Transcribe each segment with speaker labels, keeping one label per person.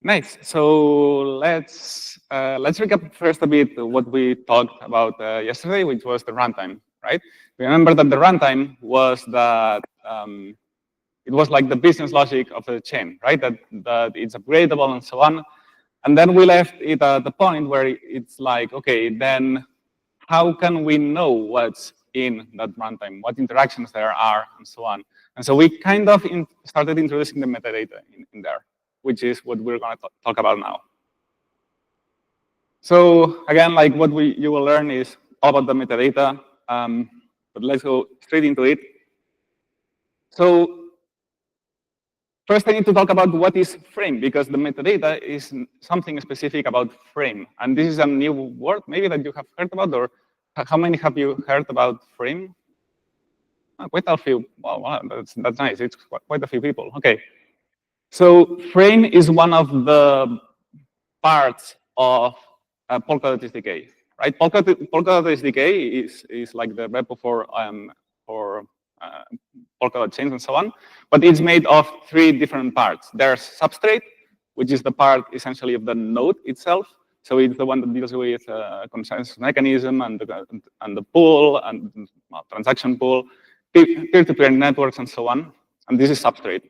Speaker 1: Nice. So let's recap first a bit what we talked about yesterday, which was the runtime, right? Remember that the runtime was that it was like the business logic of the chain, right? That it's upgradable and so on. And then we left it at the point where it's like, okay, then how can we know what's in that runtime, what interactions there are, and so on. And so we kind of started introducing the metadata in there, which is what we're going to talk about now. So again, like what you will learn is all about the metadata, but let's go straight into it. So first, I need to talk about what is frame, because the metadata is something specific about frame. And this is a new word, maybe that you have heard about, or how many have you heard about frame? Oh, quite a few. Wow, that's nice. It's quite a few people. Okay. So frame is one of the parts of Polkadot SDK, right? Polkadot SDK is like the repo for Polkadot chains and so on, but it's made of 3 different parts. There's substrate, which is the part essentially of the node itself. So it's the one that deals with consensus mechanism and the pool and transaction pool, peer-to-peer networks and so on. And this is substrate.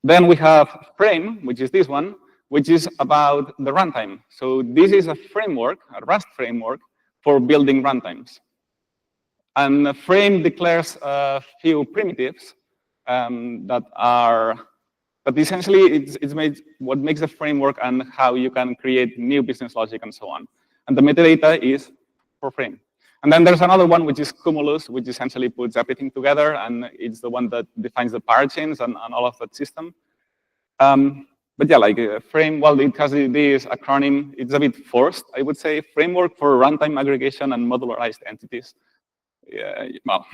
Speaker 1: Then we have frame, which is this one, which is about the runtime. So this is a framework, a Rust framework for building runtimes. And the frame declares a few primitives that essentially it's made what makes the framework and how you can create new business logic and so on. And the metadata is for frame. And then there's another one, which is Cumulus, which essentially puts everything together, and it's the one that defines the parachains and all of that system. But yeah, like frame, well, it has this acronym. It's a bit forced, I would say. Framework for runtime aggregation and modularized entities. Yeah, well,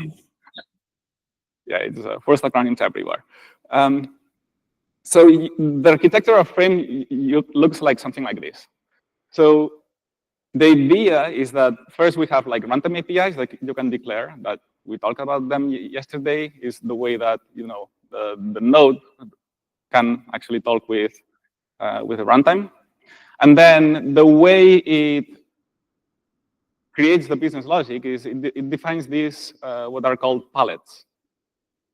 Speaker 1: yeah, it's forced acronyms everywhere. So the architecture of frame looks like something like this. So the idea is that first we have like runtime APIs, like you can declare that we talked about them yesterday, is the way that the node can actually talk with the runtime. And then the way it creates the business logic is it defines these what are called palettes.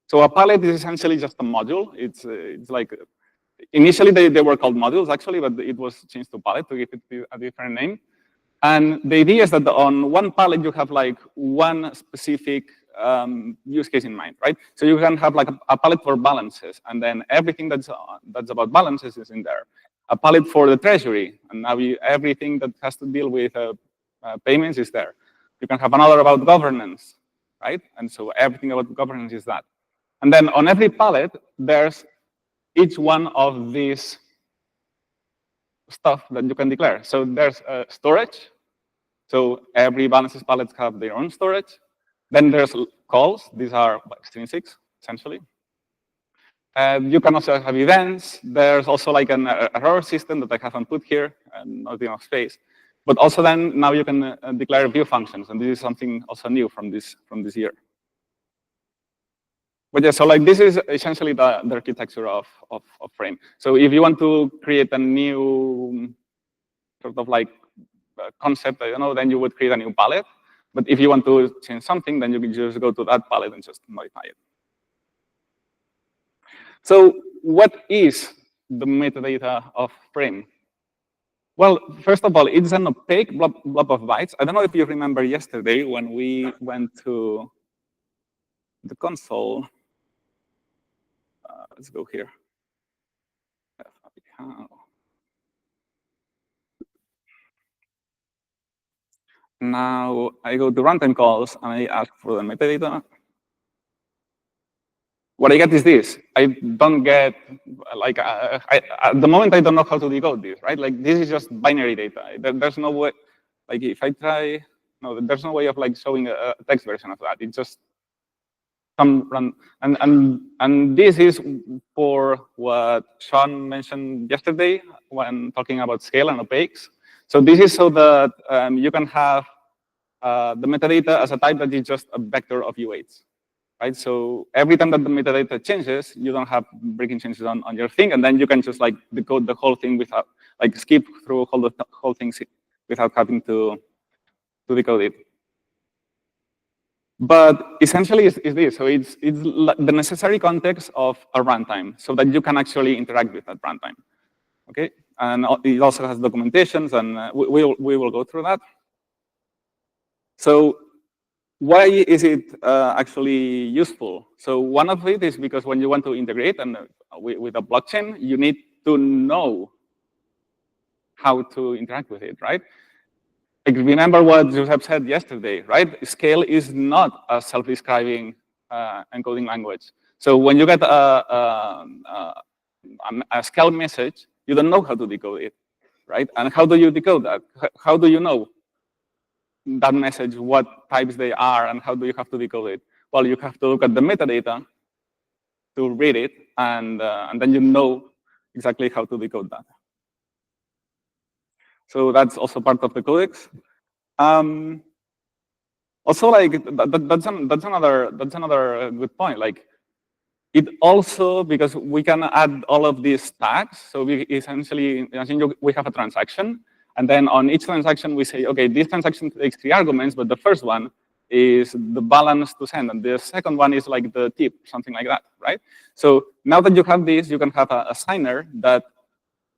Speaker 1: So a palette is essentially just a module. It's like initially they were called modules actually, but it was changed to palette to give it a different name. And the idea is that on one palette, you have like one specific use case in mind, right? So you can have like a palette for balances, and then everything that's about balances is in there. A palette for the treasury, and now everything that has to deal with payments is there. You can have another about governance, right? And so everything about governance is that. And then on every palette, there's each one of these stuff that you can declare. So there's storage. So every balances palette have their own storage. Then there's calls. These are extrinsics, essentially. You can also have events. There's also like an error system that I haven't put here, and not enough space. But also then now you can declare view functions, and this is something also new from this year. But yeah, so like this is essentially the architecture of frame. So if you want to create a new sort of like concept, I don't know, then you would create a new palette. But if you want to change something, then you can just go to that palette and just modify it. So what is the metadata of frame? Well, first of all, it's an opaque blob of bytes. I don't know if you remember yesterday when we went to the console. Let's go here. Now I go to runtime calls and I ask for the metadata. What I get is this. I don't get, like, at the moment, I don't know how to decode this, right? Like, this is just binary data. There's no way, like, if I try, no, there's no way of, like, showing a text version of that. It's just some run, and this is for what Sean mentioned yesterday when talking about scale and opaques. So this is so that you can have the metadata as a type that is just a vector of U8s. right? So every time that the metadata changes, you don't have breaking changes on your thing, and then you can just like decode the whole thing without, like skip through the whole thing without having to decode it. But essentially, it's this. So it's the necessary context of a runtime, so that you can actually interact with that runtime. Okay, and it also has documentations, and we will go through that. So why is it actually useful? So one of it is because when you want to integrate and with a blockchain, you need to know how to interact with it, right? Like, remember what Josep said yesterday, right? Scale is not a self-describing encoding language. So when you get a scale message, you don't know how to decode it, right? And how do you decode that? How do you know that message, what types they are, and how do you have to decode it? Well, you have to look at the metadata to read it, and then you know exactly how to decode that. So that's also part of the codex. Also, like that's another good point. Like, it also, because we can add all of these tags, so we essentially we have a transaction, and then on each transaction we say, okay, this transaction takes 3 arguments, but the first one is the balance to send, and the second one is like the tip, something like that, right? So now that you have this, you can have a signer that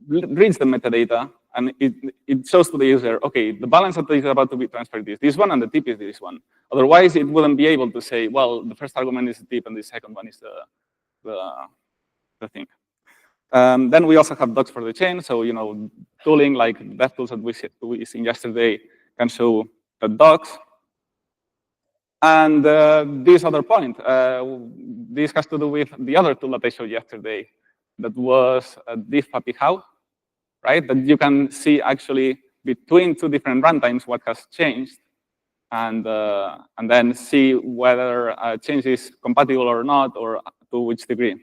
Speaker 1: reads the metadata, and it shows to the user, okay, the balance that is about to be transferred is this one, and the tip is this one. Otherwise, it wouldn't be able to say, well, the first argument is the tip, and the second one is the thing. Then we also have docs for the chain. So, tooling like DevTools that we seen yesterday can show the docs. And this other point, this has to do with the other tool that I showed yesterday, that was diff-papi-how, right? That you can see actually between 2 different runtimes what has changed, and then see whether a change is compatible or not, or to which degree.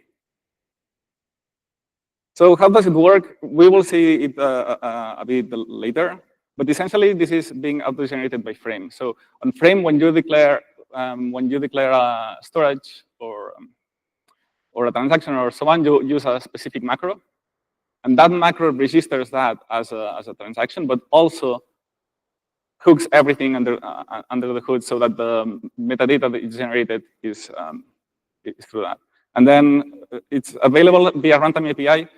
Speaker 1: So how does it work? We will see it a bit later, but essentially this is being auto-generated by Frame. So on Frame, when you declare a storage or a transaction or so on, you use a specific macro, and that macro registers that as a transaction, but also hooks everything under the hood so that the metadata that is generated is through that. And then it's available via runtime API.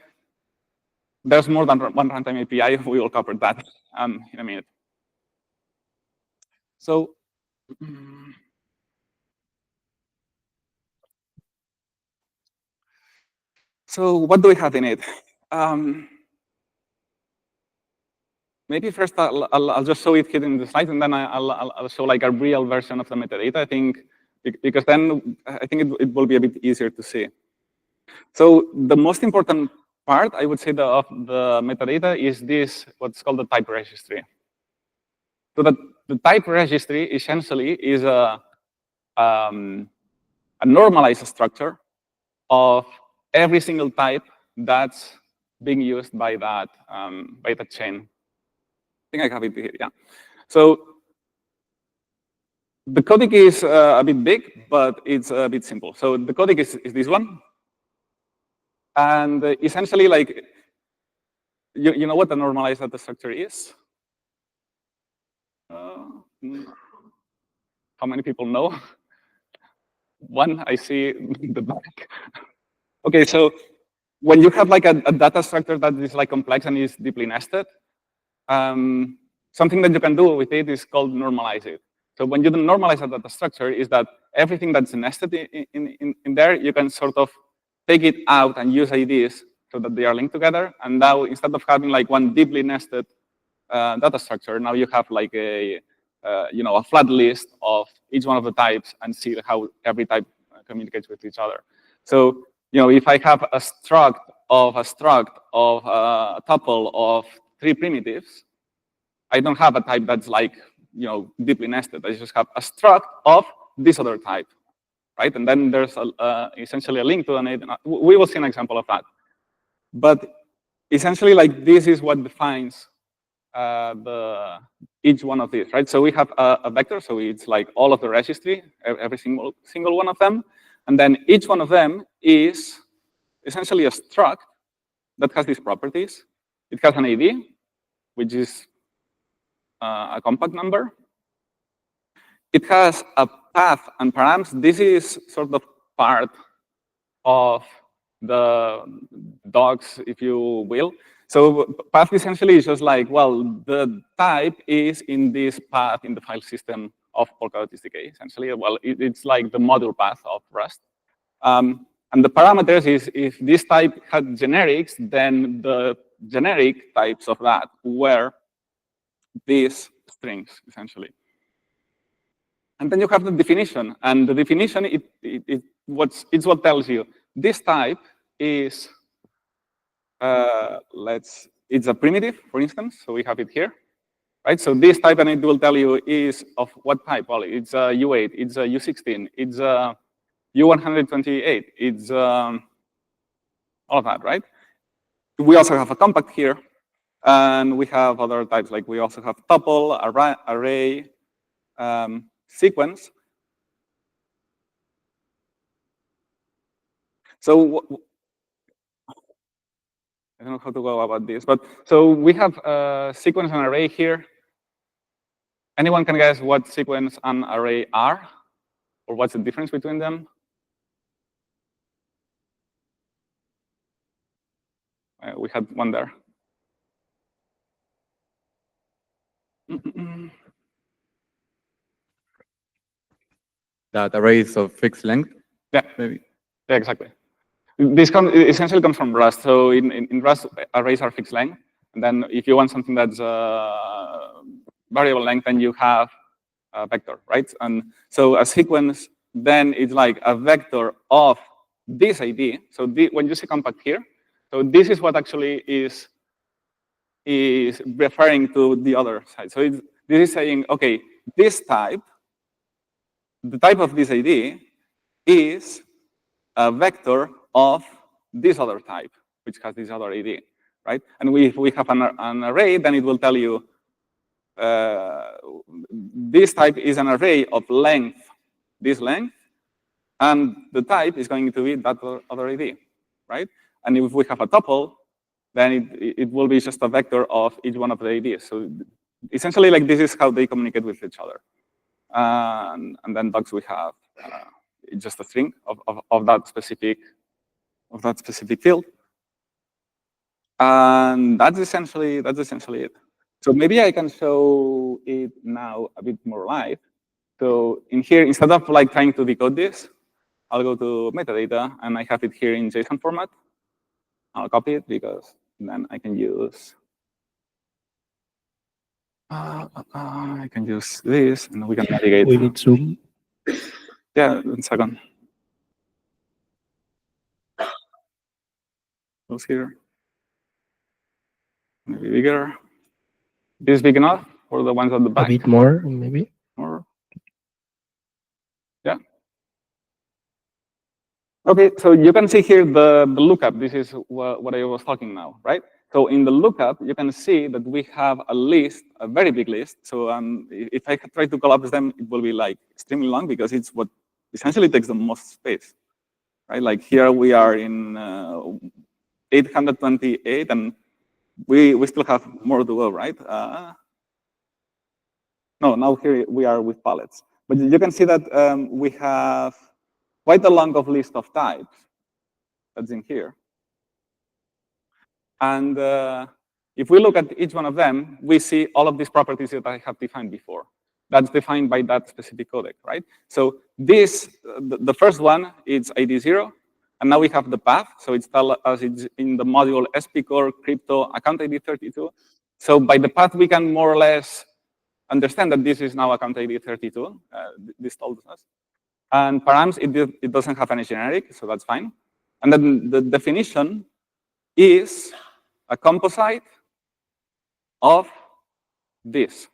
Speaker 1: There's more than one runtime API. We will cover that in a minute. So, what do we have in it? Maybe first I'll just show it here in the slides, and then I'll show like a real version of the metadata. I think because then I think it will be a bit easier to see. So the most important part, I would say, of the metadata is this, what's called the type registry. So the type registry essentially is a normalized structure of every single type that's being used by that chain. I think I have it here, yeah. So the codec is a bit big, but it's a bit simple. So the codec is this one. And essentially, like, you know what the normalized data structure is? How many people know? One, I see the back. Okay, so when you have like a data structure that is like complex and is deeply nested, something that you can do with it is called normalize it. So when you normalize a data structure, is that everything that's nested in there, you can sort of take it out and use IDs so that they are linked together. And now, instead of having like one deeply nested data structure, now you have like a flat list of each one of the types and see how every type communicates with each other. So if I have a struct of a tuple of 3 primitives, I don't have a type that's like deeply nested. I just have a struct of this other type, right? And then there's essentially a link to an. We will see an example of that. But essentially, like, this is what defines each one of these, right? So we have a vector, so it's like all of the registry, every single one of them, and then each one of them is essentially a struct that has these properties. It has an ID, which is a compact number. It has a path and params. This is sort of part of the docs, if you will. So path essentially is just like, well, the type is in this path in the file system of Polkadot SDK, essentially. Well, it's like the module path of Rust. And the parameters is if this type had generics, then the generic types of that were these strings, essentially. And then you have the definition. And the definition, it's what tells you this type is, it's a primitive, for instance. So we have it here, right? So this type, and it will tell you is of what type. Well, it's a U8, it's a U16, it's a U128, it's all of that, right? We also have a compact here, and we have other types, like we also have tuple, array, sequence. So I don't know how to go about this, but so we have a sequence and array here. Anyone can guess what sequence and array are, or what's the difference between them? We had one there.
Speaker 2: That array is of fixed length?
Speaker 1: Yeah,
Speaker 2: maybe.
Speaker 1: Yeah, exactly. This essentially comes from Rust. So in Rust, arrays are fixed length. And then if you want something that's variable length, then you have a vector, right? And so a sequence, then it's like a vector of this ID. So when you see compact here, so this is what actually is referring to the other side. So this is saying, okay, this type, the type of this ID is a vector of this other type, which has this other ID, right? And if we have an array, then it will tell you this type is an array of length, this length, and the type is going to be that other ID, right? And if we have a tuple, then it will be just a vector of each one of the IDs. So essentially, like this is how they communicate with each other. And then docs we have just a string of that specific field. And that's essentially it. So maybe I can show it now a bit more live. So in here, instead of like trying to decode this, I'll go to metadata, and I have it here in JSON format. I'll copy it because then I can use this, and we can navigate.
Speaker 3: We need zoom.
Speaker 1: Yeah, 1 second. Close here. Maybe bigger. This is big enough for the ones at the back?
Speaker 3: A bit more, maybe.
Speaker 1: More. Yeah. Okay, so you can see here the lookup. This is what I was talking now, right? So in the lookup, you can see that we have a list, a very big list. So if I try to collapse them, it will be like extremely long because it's what essentially takes the most space, right? Like here we are in 828, and we still have more to go, right? No, now here we are with palettes. But you can see that we have quite a long list of types that's in here. And if we look at each one of them, we see all of these properties that I have defined before. That's defined by that specific codec, right? So this, the first one, it's ID 0. And now we have the path. So it's tells us it's in the module SPCore crypto account ID 32. So by the path, we can more or less understand that this is now account ID 32. This told us. And params, it doesn't have any generic, so that's fine. And then the definition is a composite of this.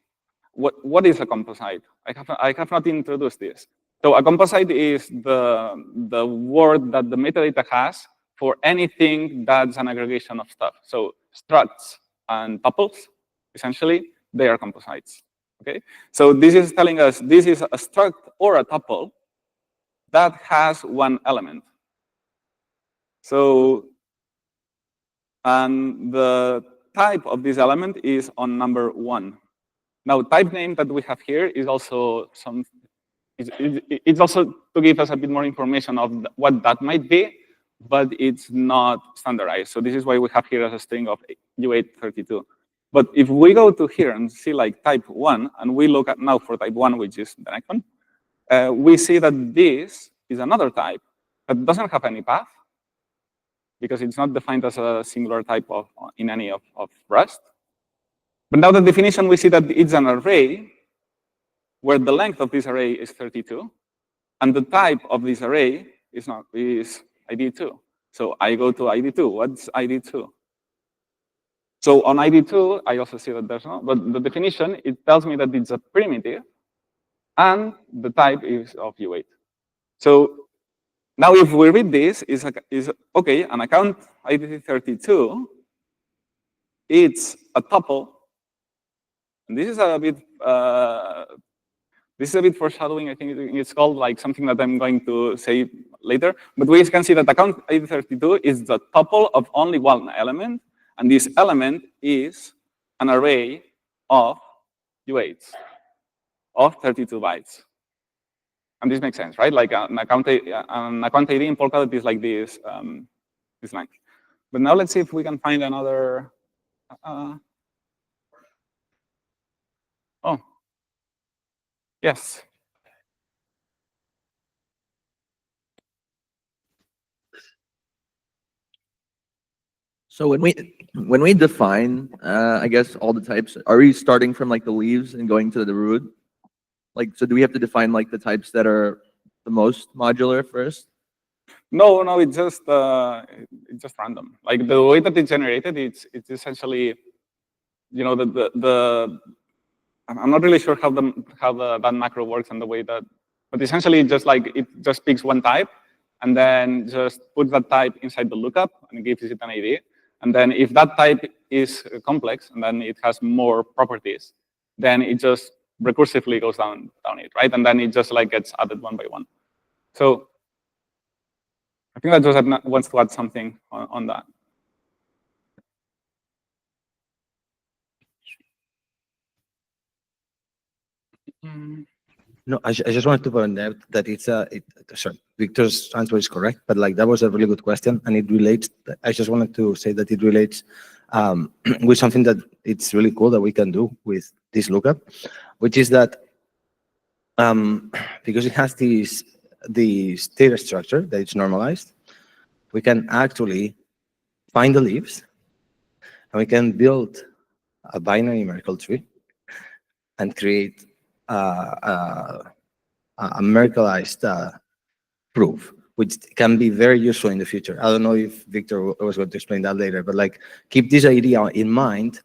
Speaker 1: What is a composite? I have not introduced this. So a composite is the word that the metadata has for anything that's an aggregation of stuff. So structs and tuples essentially, they are composites. Okay, so this is telling us this is a struct or a tuple that has one element. So, and the type of this element is on number 1. Now, type name that we have here is also it's also to give us a bit more information of what that might be, but it's not standardized. So this is why we have here as a string of U832. But if we go to here and see like type 1, and we look at now for type 1, which is the next one, we see that this is another type that doesn't have any path, because it's not defined as a singular type in any of Rust. But now the definition, we see that it's an array where the length of this array is 32, and the type of this array is ID2. So I go to ID2. What's ID2? So on ID2, I also see that there's no, but the definition, it tells me that it's a primitive, and the type is of U8. So now if we read this, is okay, an account ID32, it's a tuple, and this is a bit foreshadowing. I think it's called like something that I'm going to say later. But we can see that account ID32 is the tuple of only one element, and this element is an array of U8s of 32 bytes. And this makes sense, right? Like an account ID in Polkadot is like this length. But now let's see if we can find another. Oh, yes.
Speaker 3: So when we define, I guess all the types, are we starting from like the leaves and going to the root? Like, so do we have to define like the types that are the most modular first?
Speaker 1: No, it's just random. Like the way that it's generated, it's essentially, I'm not really sure how that macro works and the way that, but essentially it just picks one type and then just puts that type inside the lookup and it gives it an ID. And then if that type is complex and then it has more properties, then it just recursively goes down it, right? And then it just like gets added one by one. So I think that Joseph wants to add something on that.
Speaker 4: No, I just wanted to point out that sorry, Victor's answer is correct, but like that was a really good question, and it relates. I just wanted to say that it relates with something that it's really cool that we can do with this lookup, which is that because it has this data structure that it's normalized, we can actually find the leaves, and we can build a binary Merkle tree and create a Merkleized proof, which can be very useful in the future. I don't know if Victor was going to explain that later, but like keep this idea in mind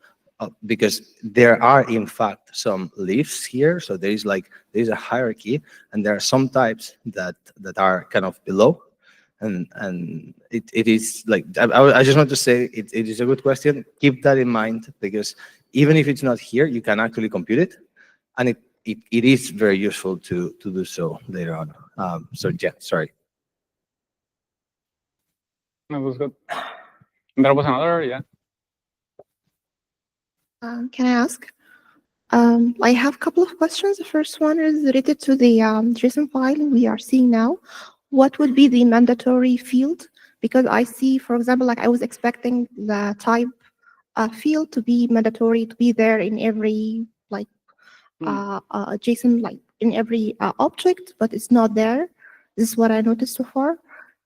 Speaker 4: because there are in fact some leaves here. So there's a hierarchy, and there are some types that are kind of below. And it is like I just want to say it is a good question. Keep that in mind because even if it's not here, you can actually compute it, and it is very useful to do so later on. So yeah, sorry.
Speaker 1: That was good. There was another, yeah.
Speaker 5: Can I ask? I have a couple of questions. The first one is related to the JSON file we are seeing now. What would be the mandatory field? Because I see, for example, like I was expecting the type field to be mandatory, to be there in every like JSON, like in every object, but it's not there. This is what I noticed so far.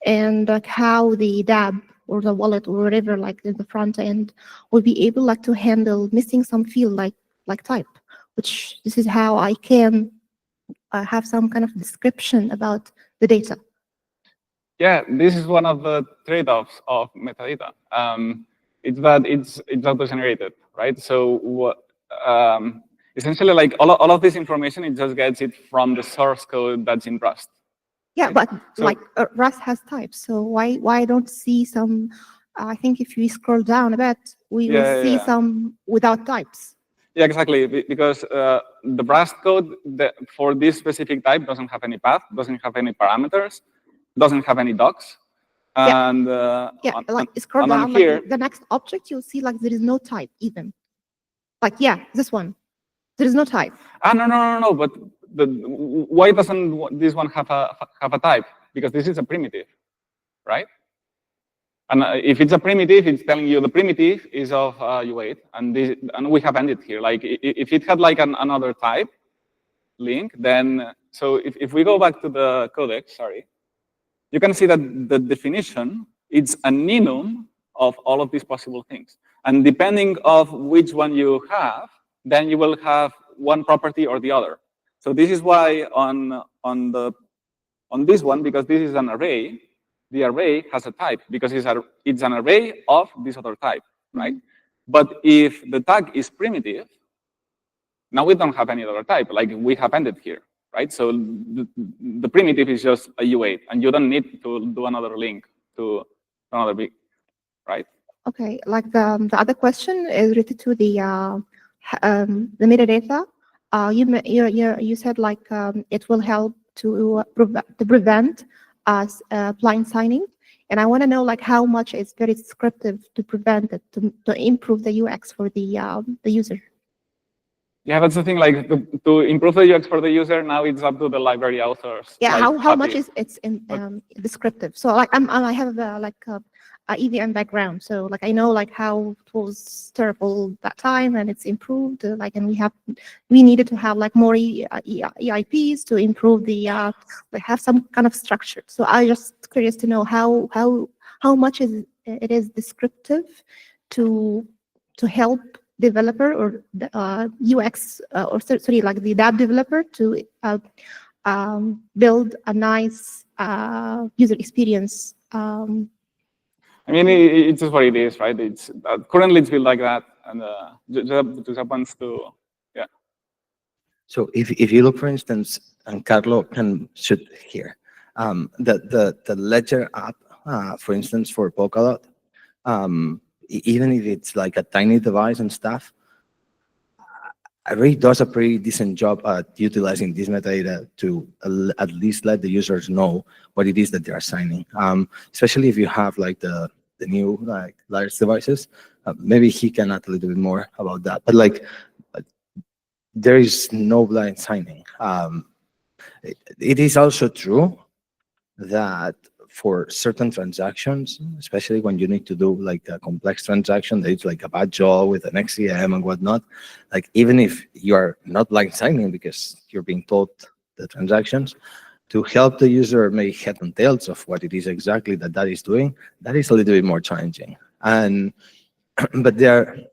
Speaker 5: And like how the DAB or the wallet or whatever, like in the front end, will be able like to handle missing some field like type, which this is how I can have some kind of description about the data.
Speaker 1: Yeah, this is one of the trade-offs of metadata. It's that it's auto-generated, right? So essentially, like all of this information, it just gets it from the source code that's in Rust.
Speaker 5: Yeah,
Speaker 1: right?
Speaker 5: but
Speaker 1: So,
Speaker 5: like Rust has types, so why don't see some? I think if we scroll down a bit, we will see some without types.
Speaker 1: Yeah, exactly. Because the Rust code for this specific type doesn't have any path, doesn't have any parameters, doesn't have any docs.
Speaker 5: Yeah.
Speaker 1: And
Speaker 5: Yeah, like scroll
Speaker 1: and on
Speaker 5: down,
Speaker 1: here,
Speaker 5: like the next object, you'll see like there is no type even. Like, yeah, this one. There is no type.
Speaker 1: no. But why doesn't this one have a type? Because this is a primitive, right? And if it's a primitive, it's telling you the primitive is of U8, and we have ended here. Like if it had like another type link, then so if we go back to the codex, sorry, you can see that the definition is an enum of all of these possible things. And depending of which one you have, then you will have one property or the other. So this is why on this one, because this is an array, the array has a type because it's an array of this other type, right? But if the tag is primitive, now we don't have any other type, like we have ended here, right? So the primitive is just a U8, and you don't need to do another link to another big, right?
Speaker 5: Okay, like the other question is related to the metadata. You said like it will help to prevent blind signing, and I want to know like how much it's very descriptive to prevent it to improve the UX for the user.
Speaker 1: Yeah, that's the thing. Like to improve the UX for the user, now it's up to the library authors.
Speaker 5: Yeah,
Speaker 1: like
Speaker 5: how much
Speaker 1: Patti.
Speaker 5: is it's in descriptive? So like I have a EVM background, so like I know like how it was terrible that time, and it's improved. Like, and we needed to have like more EIPs to improve the like have some kind of structure. So I just curious to know how much it is descriptive to help developer or the UX or sorry like the DApp developer to build a nice user experience.
Speaker 1: I mean, it's just what it is, right? It's currently it's built like that, and just happens to, yeah.
Speaker 4: So if you look, for instance, and Carlo can shoot here, the Ledger app, for instance, for Polkadot, even if it's like a tiny device and stuff, it really does a pretty decent job at utilizing this metadata to at least let the users know what it is that they are signing. Especially if you have like the new like large devices, maybe he can add a little bit more about that. But like, there is no blind signing. It is also true that for certain transactions, especially when you need to do like a complex transaction that is like a bad job with an XCM and whatnot, like even if you are not blind signing because you're being told the transactions, to help the user make head and tails of what it is exactly that is doing, that is a little bit more challenging. And but there.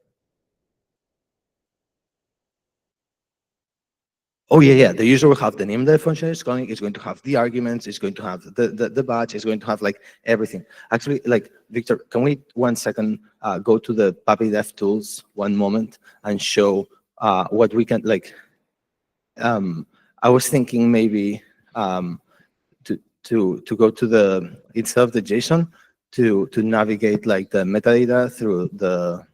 Speaker 4: Oh yeah. The user will have the name of the function it's calling. It's going to have the arguments. It's going to have the batch. It's going to have like everything. Actually, like Victor, can we 1 second go to the Puppy Dev tools 1 moment and show what we can like. I was thinking maybe to go to the instead of the JSON to navigate like the metadata through the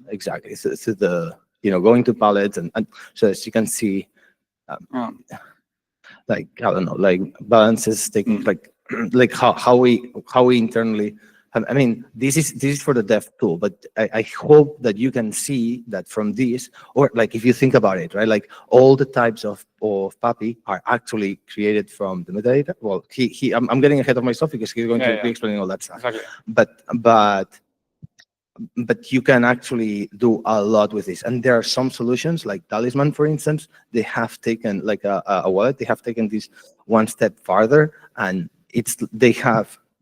Speaker 4: exactly through the going to palettes and so as you can see like I don't know like balances taking like how we internally I mean this is for the dev tool, but I hope that you can see that from this, or like if you think about it, right, like all the types of Puppy are actually created from the metadata. Well, I'm getting ahead of myself because he's going to be explaining all that stuff.
Speaker 1: Exactly.
Speaker 4: But you can actually do a lot with this. And there are some solutions like Talisman, for instance, they have taken like a wallet, they have taken this 1 step farther, and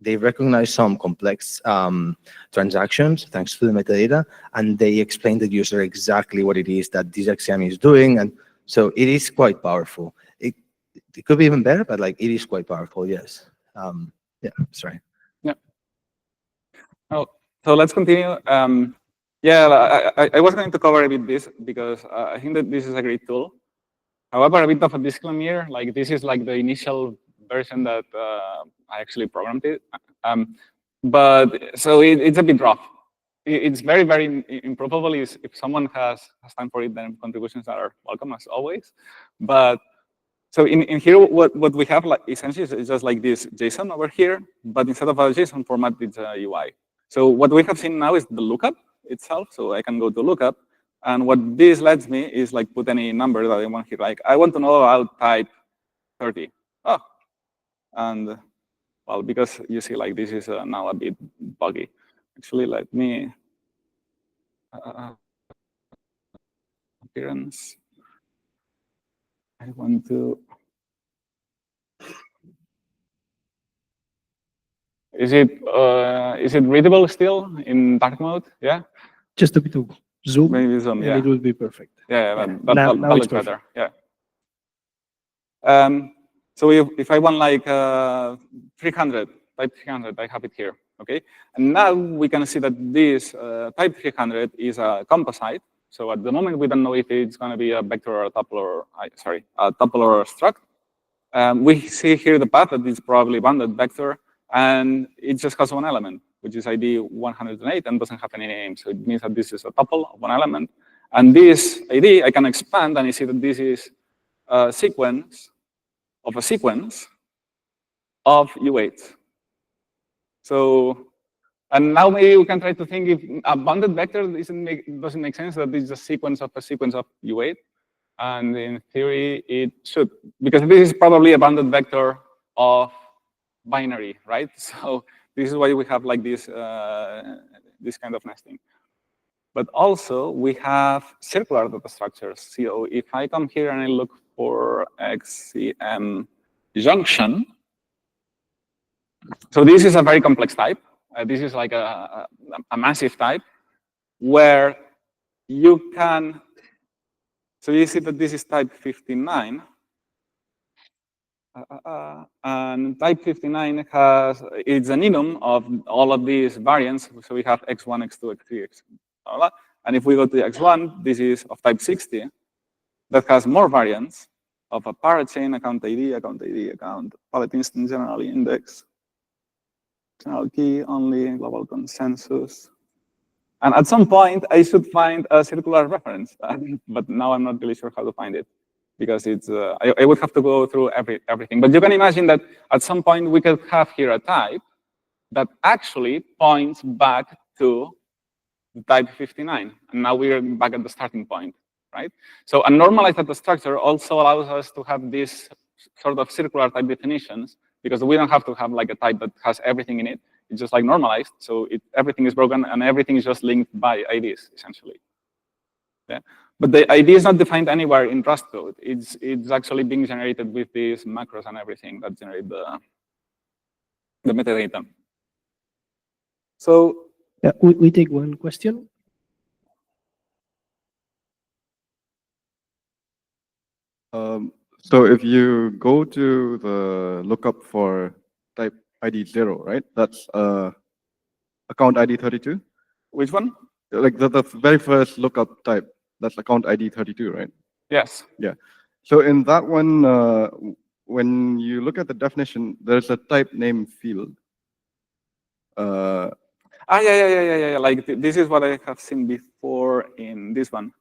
Speaker 4: they recognize some complex transactions thanks to the metadata, and they explain to the user exactly what it is that this XCM is doing. And so it is quite powerful. It could be even better, but like it is quite powerful, yes. Yeah, sorry.
Speaker 1: Yeah. Oh. So let's continue. Yeah, I was going to cover a bit this because I think that this is a great tool. However, a bit of a disclaimer, like this is like the initial version that I actually programmed it. But so it's a bit rough. it's very, very improbable. If someone has time for it, then contributions are welcome as always. But so in here, what we have like essentially is just like this JSON over here, but instead of a JSON format, it's a UI. So what we have seen now is the lookup itself. So I can go to lookup, and what this lets me is like put any number that I want here. Like I want to know about type 30. Oh, and well, because you see, like this is now a bit buggy. Actually, let me appearance. I want to. Is it readable still in dark mode? Yeah.
Speaker 6: Just a bit of zoom,
Speaker 1: Maybe zoom.
Speaker 6: and
Speaker 1: Yeah.
Speaker 6: it will be perfect.
Speaker 1: Yeah.
Speaker 6: Yeah.
Speaker 1: That
Speaker 6: Now it's
Speaker 1: looks better. Yeah. So if I want like 300, type 300, I have it here. Okay. And now we can see that this type 300 is a composite. So at the moment, we don't know if it's going to be a vector or a tuple or, a tuple or a struct. We see here the path that is probably bounded vector, and it just has one element, which is ID 108, and doesn't have any name. So it means that this is a tuple of one element. And this ID, I can expand, and I see that this is a sequence of a sequence of U8s. So, and now maybe we can try to think if a bounded vector doesn't make sense, that it's a sequence of U8. And in theory, it should, because this is probably a bounded vector of binary, right? So this is why we have like this, this kind of nesting. But also, we have circular data structures. So if I come here and I look for XCM junction, so this is a very complex type. This is like a massive type where you can. So you see that this is type 59. And type 59 it's an enum of all of these variants. So we have x1, x2, x3, x, blah, blah. And if we go to the x1, this is of type 60. That has more variants of a parachain, account ID, account, palette instance, generally index, general key, only, global consensus. And at some point, I should find a circular reference, but now I'm not really sure how to find it, because it's I would have to go through everything. But you can imagine that at some point we could have here a type that actually points back to type 59, and now we're back at the starting point, right? So a normalized data structure also allows us to have this sort of circular type definitions, because we don't have to have like a type that has everything in it. It's just like normalized, so everything is broken and everything is just linked by IDs, essentially. Yeah. But the ID is not defined anywhere in Rust code. It's actually being generated with these macros and everything that generate the metadata. So
Speaker 6: Yeah, we take one question.
Speaker 7: So if you go to the lookup for type ID 0, right? That's account ID 32.
Speaker 1: which one?
Speaker 7: Like the very first lookup type, that's account ID 32, right?
Speaker 1: Yes.
Speaker 7: Yeah. So in that one, when you look at the definition, there's a type name field.
Speaker 1: Yeah. Like this is what I have seen before in this one.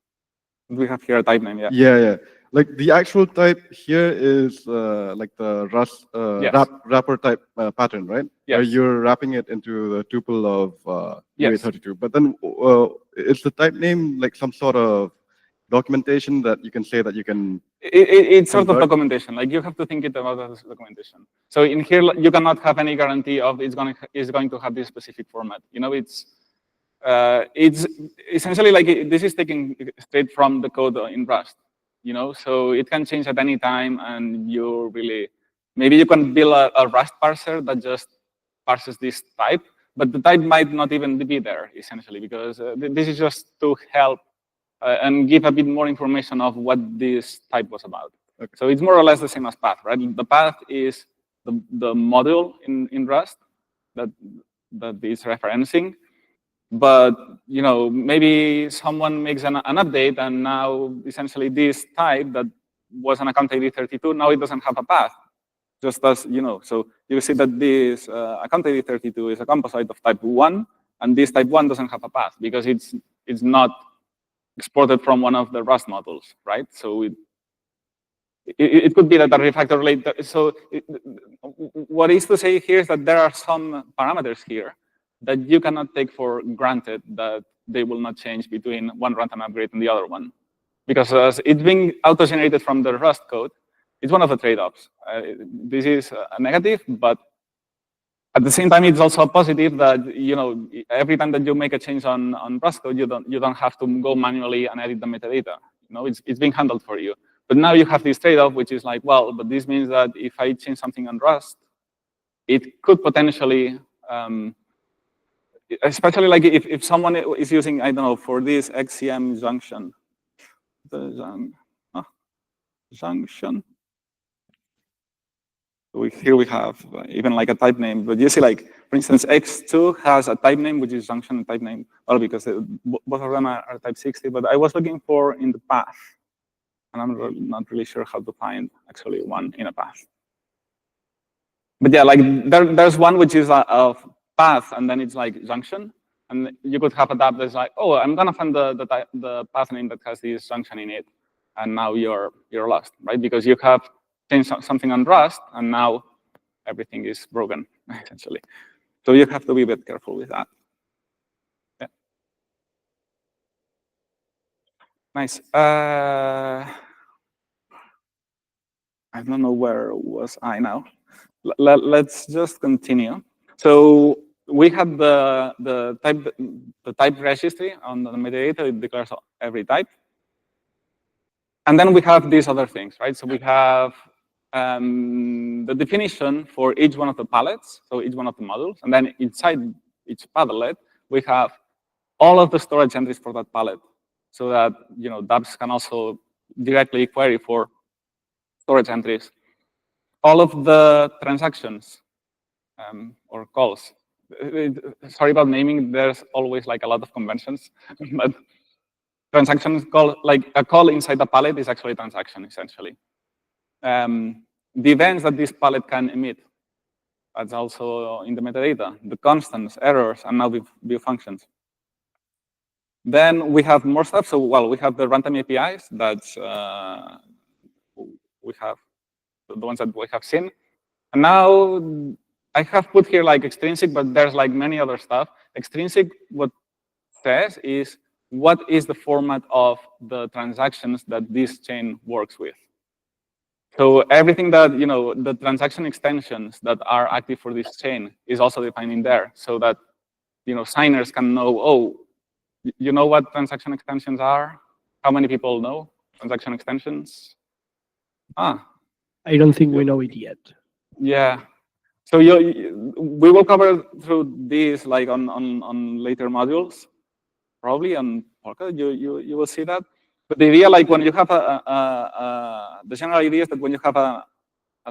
Speaker 1: We have here a type name, yeah.
Speaker 7: Yeah. Like the actual type here is like the Rust
Speaker 1: Yes.
Speaker 7: wrapper type pattern, right? Where
Speaker 1: Yes.
Speaker 7: you're wrapping it into the tuple of
Speaker 1: Yes.
Speaker 7: UA32. But then is the type name like some sort of documentation that you can say that you can?
Speaker 1: It's sort of
Speaker 7: Convert?
Speaker 1: documentation. Like you have to think it about as documentation. So in here, you cannot have any guarantee of it's going to have this specific format. You know, it's essentially like this is taken straight from the code in Rust. You know, so it can change at any time, and you really maybe you can build a Rust parser that just parses this type, but the type might not even be there essentially, because this is just to help and give a bit more information of what this type was about.
Speaker 7: Okay.
Speaker 1: So it's more or less the same as path, right? The path is the module in Rust that is referencing. But you know, maybe someone makes an update, and now essentially this type that was an account ID 32, now it doesn't have a path. Just as you know, so you see that this account ID 32 is a composite of type 1, and this type 1 doesn't have a path because it's not exported from one of the Rust modules, right? So it could be that the refactor later. So what is to say here is that there are some parameters here that you cannot take for granted that they will not change between one runtime upgrade and the other one. Because as it's being auto-generated from the Rust code, it's one of the trade-offs. This is a negative, but at the same time, it's also a positive that every time that you make a change on Rust code, you don't have to go manually and edit the metadata. It's being handled for you. But now you have this trade-off, which is like, well, but this means that if I change something on Rust, it could potentially, especially like if someone is using, I don't know, for this XCM junction, junction. Here we have even like a type name, but you see like, for instance, X2 has a type name, which is junction and type name, well, because both of them are type 60, but I was looking for in the path, and I'm not really sure how to find actually one in a path. But yeah, like there's one which is a path, and then it's like junction, and you could have a tab that's like, oh, I'm gonna find the path name that has this junction in it, and now you're lost, right? Because you have changed something on Rust, and now everything is broken, essentially. So you have to be a bit careful with that. Yeah. Nice. I don't know where was I now. Let's just continue. So we have the type registry on the metadata. It declares every type. And then we have these other things, right? So we have the definition for each one of the palettes, so each one of the modules. And then inside each palette, we have all of the storage entries for that palette, so that dApps can also directly query for storage entries. All of the transactions or calls. Sorry about naming. There's always like a lot of conventions, but transactions call, like a call inside the palette is actually a transaction, essentially. The events that this palette can emit, that's also in the metadata. The constants, errors, and now view functions. Then we have more stuff. So, well, we have the runtime APIs. That's we have the ones that we have seen. And now I have put here like extrinsic, but there's like many other stuff. Extrinsic, what says is what is the format of the transactions that this chain works with. So everything that, the transaction extensions that are active for this chain is also defined in there, so that, signers can know, oh, you know what transaction extensions are? How many people know transaction extensions?
Speaker 6: I don't think we know it yet.
Speaker 1: Yeah. So we will cover through this like on later modules, probably on Polka. You will see that. But the idea, like when you have the general idea is that when you have a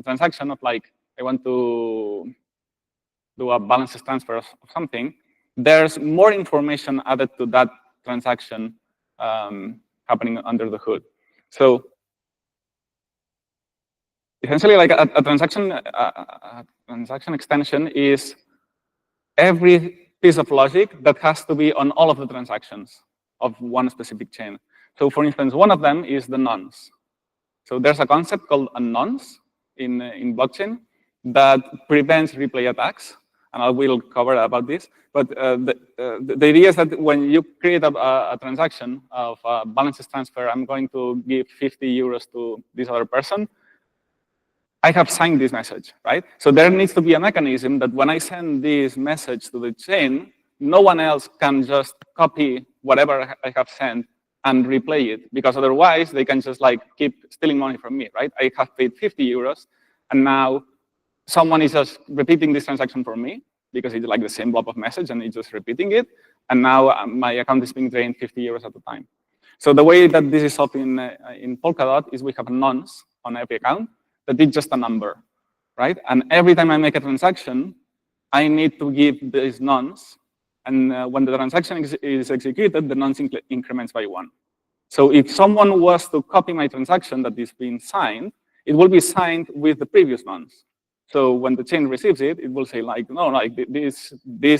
Speaker 1: transaction of like, I want to do a balances transfer of something, there's more information added to that transaction happening under the hood. So essentially, like a transaction extension is every piece of logic that has to be on all of the transactions of one specific chain. So for instance, one of them is the nonce. So there's a concept called a nonce in blockchain that prevents replay attacks, and I will cover about this. But the idea is that when you create a transaction of balances transfer, I'm going to give 50 euros to this other person, I have signed this message, right? So there needs to be a mechanism that when I send this message to the chain, no one else can just copy whatever I have sent and replay it, because otherwise they can just like keep stealing money from me, right? I have paid 50 euros, and now someone is just repeating this transaction for me because it's like the same blob of message and it's just repeating it, and now my account is being drained 50 euros at a time. So the way that this is solved in Polkadot is we have a nonce on every account that is just a number, right? And every time I make a transaction, I need to give this nonce. And when the transaction is executed, the nonce increments by 1. So if someone was to copy my transaction that is being signed, it will be signed with the previous nonce. So when the chain receives it, it will say like, no, like this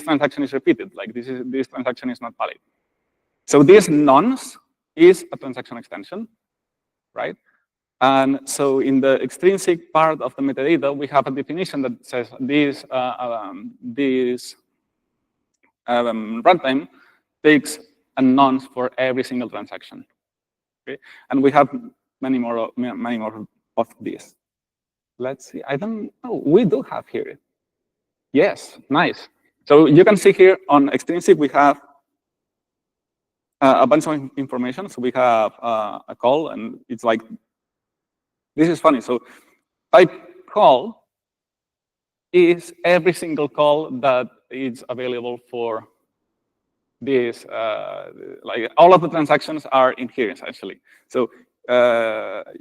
Speaker 1: transaction is repeated, like this transaction is not valid. So this nonce is a transaction extension, right? And so in the extrinsic part of the metadata, we have a definition that says this runtime takes a nonce for every single transaction. Okay? And we have many more of these. Let's see. I don't know. We do have here. Yes, nice. So you can see here on extrinsic, we have a bunch of information. So we have a call, and it's like, this is funny. So type call is every single call that is available for this. Like all of the transactions are in here, essentially. So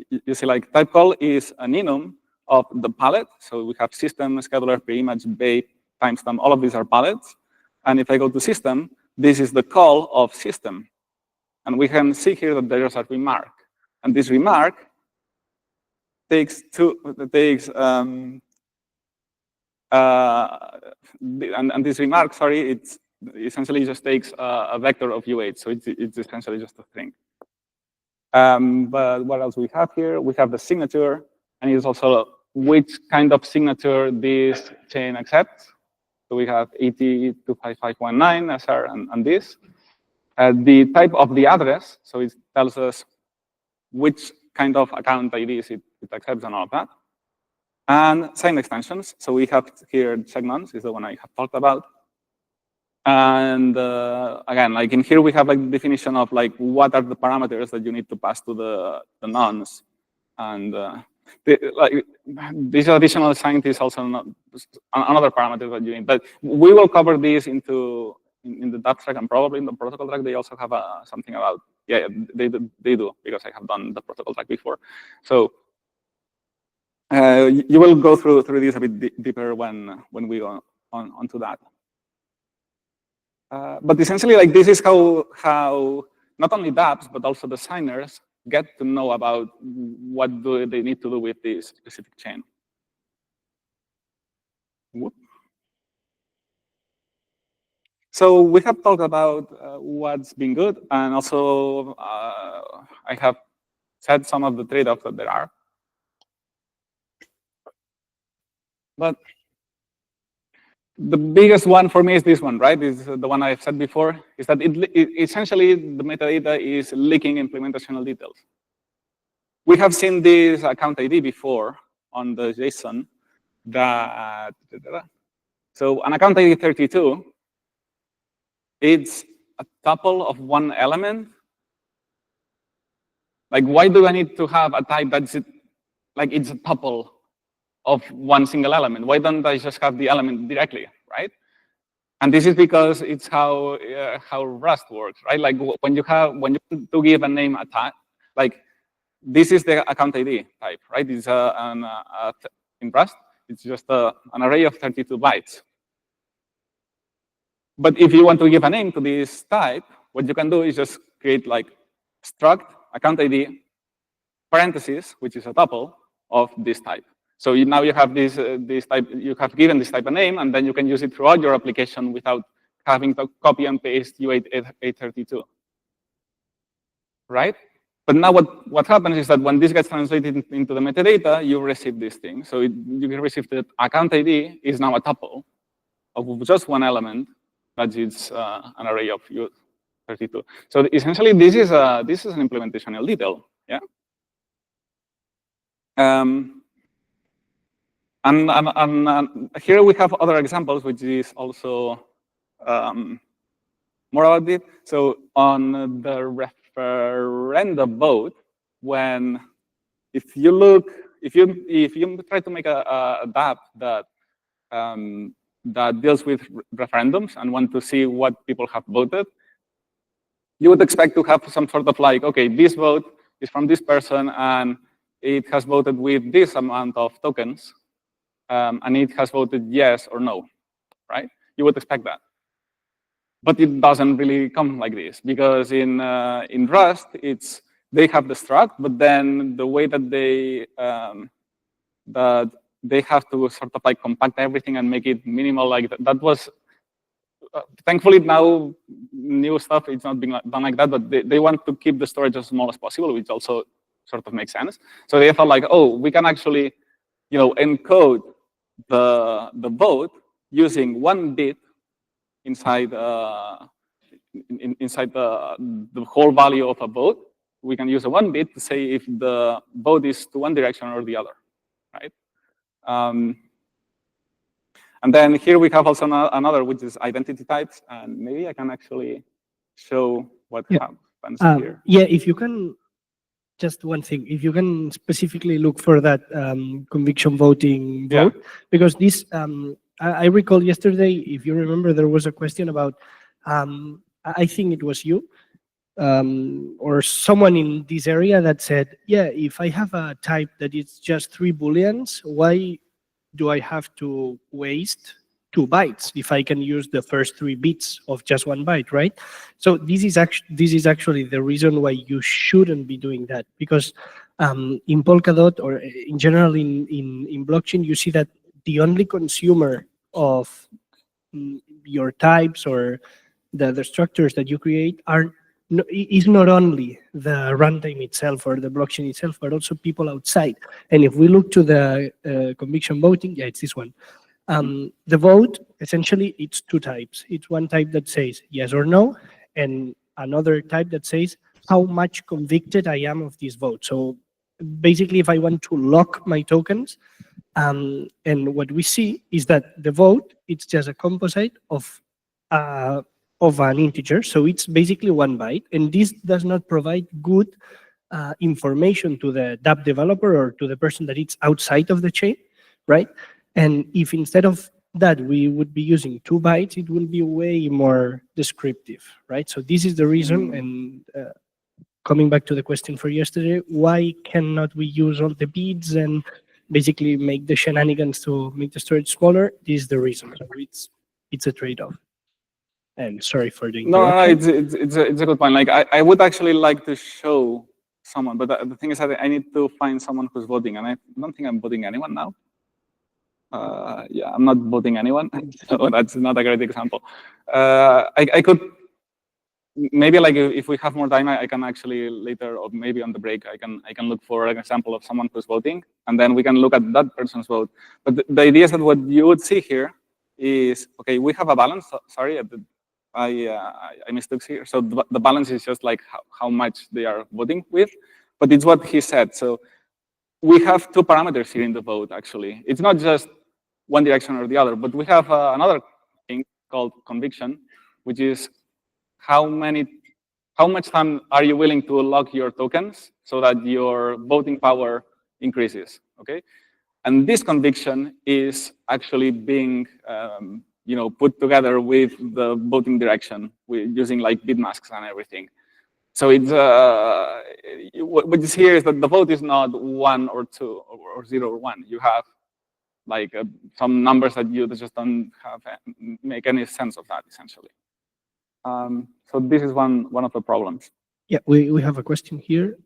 Speaker 1: you see, like type call is an enum of the palette. So we have system, scheduler, pre-image, bait, timestamp. All of these are palettes. And if I go to system, this is the call of system. And we can see here that there is a remark. And this remark takes and this remark, sorry, it's essentially just takes a vector of U8. So it's essentially just a string. But what else we have here? We have the signature, and it's also which kind of signature this chain accepts. So we have 80.25519 SR and this. The type of the address, so it tells us which kind of account IDs it accepts and all of that. And sign extensions. So we have here checknonce is the one I have talked about. And again, like in here, we have like the definition of like what are the parameters that you need to pass to the nonce. And like this additional signed is also not another parameter that you need. But we will cover this in the dApp track, and probably in the protocol track, they also have something about, yeah, they do, because I have done the protocol track before. So you will go through this a bit deeper when we go onto that. But essentially, like this is how not only dApps, but also designers get to know about what do they need to do with this specific chain. Whoop. So we have talked about what's been good, and also I have said some of the trade-offs that there are. But the biggest one for me is this one, right? Is the one I've said before, is that essentially the metadata is leaking implementational details. We have seen this account ID before on the JSON. So an account ID 32, it's a tuple of one element. Like, why do I need to have a type that's like it's a tuple of one single element? Why don't I just have the element directly, right? And this is because it's how Rust works, right? Like when you want to give a name a type, like this is the account ID type, right? It's in Rust, it's just an array of 32 bytes. But if you want to give a name to this type, what you can do is just create like struct account ID parentheses, which is a tuple of this type. So now you have this type, you have given this type a name, and then you can use it throughout your application without having to copy and paste U832, right? But now what happens is that when this gets translated into the metadata, you receive this thing. So you receive that account ID is now a tuple of just one element, that is an array of U32. So essentially, this is an implementational detail, yeah. And here we have other examples, which is also more about it. So on the referendum vote, if you try to make a dApp that deals with referendums and want to see what people have voted, you would expect to have some sort of like, okay, this vote is from this person, and it has voted with this amount of tokens. And it has voted yes or no, right? You would expect that. But it doesn't really come like this, because in Rust, they have the struct, but then the way that they have to sort of like compact everything and make it minimal. Like that was, thankfully now new stuff, it's not being done like that, but they want to keep the storage as small as possible, which also sort of makes sense. So they thought like, oh, we can actually, encode the vote using 1 bit inside inside the whole value of a vote. We can use a 1 bit to say if the vote is to one direction or the other, right? And then here we have also another, which is identity types. And maybe I can actually show what happens here.
Speaker 6: Yeah, if you can, just one thing, if you can specifically look for that conviction voting vote, because this, I recall yesterday, if you remember, there was a question about, I think it was you, or someone in this area that said, yeah, if I have a type that is just 3 booleans, why do I have to waste 2 bytes if I can use the first 3 bits of just 1 byte, right? So this is actually the reason why you shouldn't be doing that, because in Polkadot or in general in blockchain, you see that the only consumer of your types or the structures that you create is not only the runtime itself or the blockchain itself, but also people outside. And if we look to the conviction voting, yeah, it's this one. The vote, essentially, it's 2 types. It's one type that says yes or no, and another type that says how much convicted I am of this vote. So basically, if I want to lock my tokens, and what we see is that the vote, it's just a composite of an integer. So it's basically 1 byte, and this does not provide good information to the dApp developer or to the person that is outside of the chain, right? And if instead of that we would be using 2 bytes, it will be way more descriptive, right? So this is the reason, and coming back to the question for yesterday, why cannot we use all the bits and basically make the shenanigans to make the storage smaller? This is the reason. So it's a trade-off. And sorry for the interruption.
Speaker 1: No, it's a good point. Like I would actually like to show someone, but the thing is that I need to find someone who's voting, and I don't think I'm voting anyone now. Yeah, I'm not voting anyone, so that's not a great example. I could maybe, like, if we have more time, I can actually later, or maybe on the break, I can look for an example of someone who's voting, and then we can look at that person's vote. But the idea is that what you would see here is, okay, we have a balance. Sorry, I mistook here. So the balance is just like how much they are voting with, but it's what he said. So we have 2 parameters here in the vote, actually. It's not just one direction or the other, but we have another thing called conviction, which is how much time are you willing to lock your tokens so that your voting power increases, okay? And this conviction is actually being put together with the voting direction using like bit masks and everything. So it's what is here is that the vote is not 1 or 2 or 0 or 1. You have like some numbers that you just don't make any sense of that, essentially. So this is one of the problems.
Speaker 6: Yeah, we have a question here.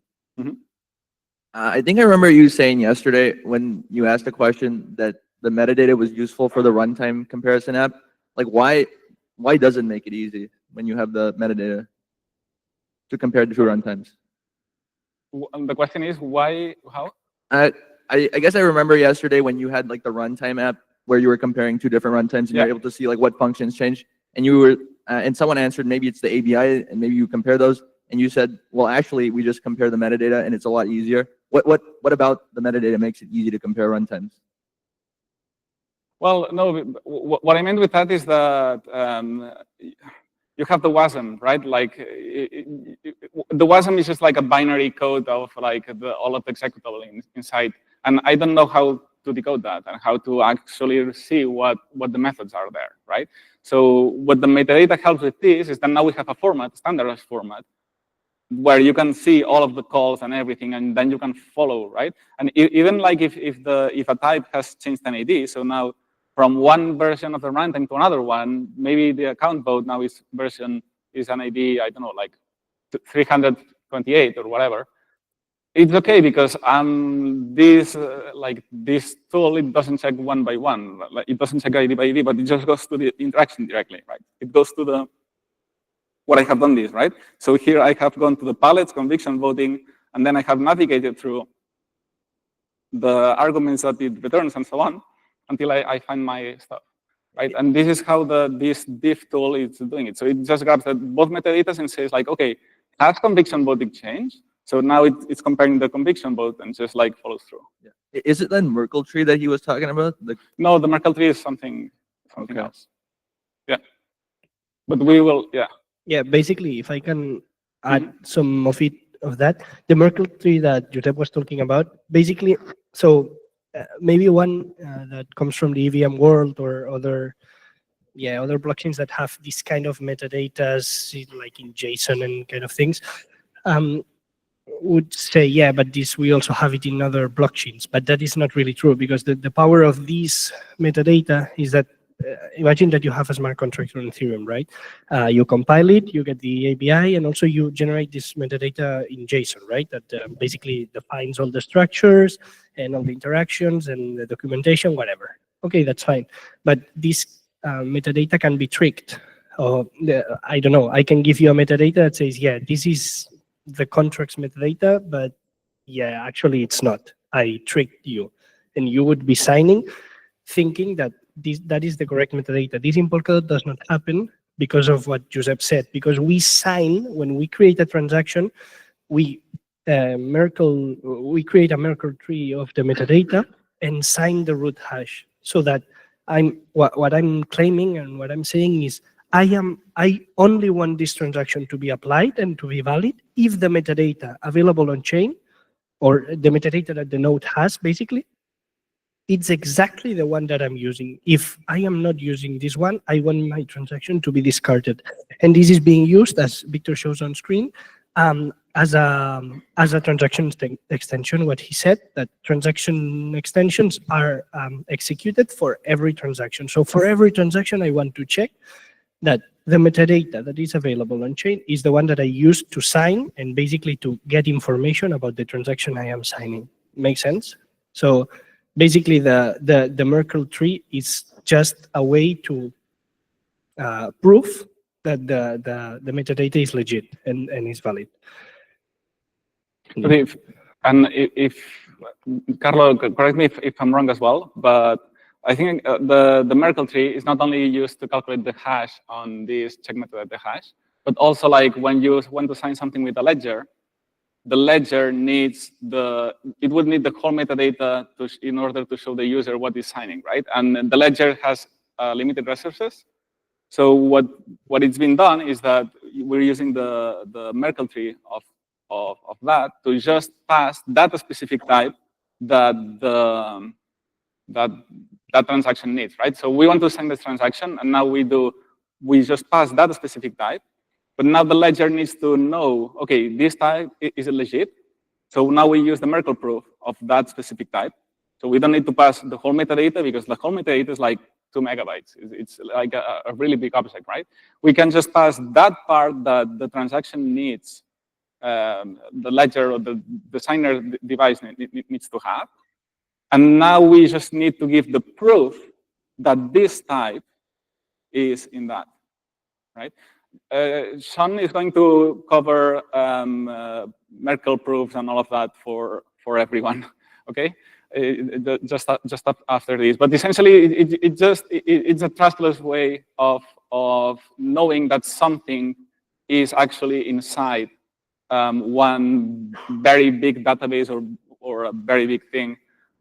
Speaker 3: I think I remember you saying yesterday when you asked a question that the metadata was useful for the runtime comparison app. Like, why does it make it easy when you have the metadata to compare the 2 runtimes?
Speaker 1: The question is why? How?
Speaker 3: I guess I remember yesterday when you had like the runtime app where you were comparing 2 different runtimes and you were able to see like what functions changed, and you were and someone answered maybe it's the ABI and maybe you compare those, and you said, well, actually we just compare the metadata and it's a lot easier. What about the metadata makes it easy to compare runtimes?
Speaker 1: Well, no, what I meant with that is that you have the WASM, right? Like the WASM is just like a binary code of like all of the executable inside, and I don't know how to decode that and how to actually see what the methods are there, right? So what the metadata helps with this is that now we have a format, standardized format, where you can see all of the calls and everything, and then you can follow, right? And even like if a type has changed an ID, so now from one version of the runtime to another one, maybe the account vote now is an ID, I don't know, like 328 or whatever. It's okay because this this tool, it doesn't check one by one. Like, it doesn't check ID by ID, but it just goes to the interaction directly, right? It goes to the what I have done this, right? So here I have gone to the palettes, conviction voting, and then I have navigated through the arguments that it returns and so on until I find my stuff, right? And this is how this diff tool is doing it. So it just grabs both metadata and says like, okay, has conviction voting changed? So now it's comparing the conviction vote and just like follows through.
Speaker 3: Yeah. Is it then Merkle tree that he was talking about?
Speaker 1: No, the Merkle tree is something
Speaker 3: Okay.
Speaker 1: else. Yeah, but we will, yeah.
Speaker 6: Yeah, basically, if I can add some of that, the Merkle tree that Josep was talking about, basically, so maybe one that comes from the EVM world or other blockchains that have this kind of metadata, like in JSON and kind of things, would say, yeah, but this we also have it in other blockchains. But that is not really true, because the power of these metadata is that imagine that you have a smart contract on Ethereum, right? You compile it, you get the API, and also you generate this metadata in JSON, right? That basically defines all the structures and all the interactions and the documentation, whatever. Okay, that's fine. But this metadata can be tricked. I don't know, I can give you a metadata that says, yeah, this is the contract's metadata, but yeah, actually it's not. I tricked you. And you would be signing thinking that that is the correct metadata. This in Polkadot does not happen because of what Josep said, because we sign, when we create a transaction, we create a Merkle tree of the metadata and sign the root hash, so that what I'm claiming and what I'm saying is I only want this transaction to be applied and to be valid if the metadata available on chain, or the metadata that the node has, basically, it's exactly the one that I'm using. If I am not using this one, I want my transaction to be discarded. And this is being used, as Victor shows on screen, as a transaction extension. What he said, that transaction extensions are executed for every transaction. So for every transaction, I want to check that the metadata that is available on chain is the one that I use to sign and basically to get information about the transaction I am signing. Make sense? So basically, the Merkle tree is just a way to prove that the metadata is legit and is valid.
Speaker 1: But if Carlo, correct me if I'm wrong as well, but I think the Merkle tree is not only used to calculate the hash on this check metadata hash, but also like when you want to sign something with a ledger, the ledger needs it would need the whole metadata in order to show the user what is signing, right? And the ledger has limited resources. So what it's been done is that we're using the Merkle tree of that to just pass that specific type that that transaction needs, right? So we want to send this transaction, and now we just pass that specific type. But now the ledger needs to know, okay, this type, is it legit? So now we use the Merkle proof of that specific type. So we don't need to pass the whole metadata, because the whole metadata is like 2 megabytes. It's like a really big object, right? We can just pass that part that the transaction needs, the ledger or the signer device needs to have. And now we just need to give the proof that this type is in that, right? Sean is going to cover Merkle proofs and all of that for everyone, okay? Just after this. But essentially, it's a trustless way of knowing that something is actually inside one very big database or a very big thing,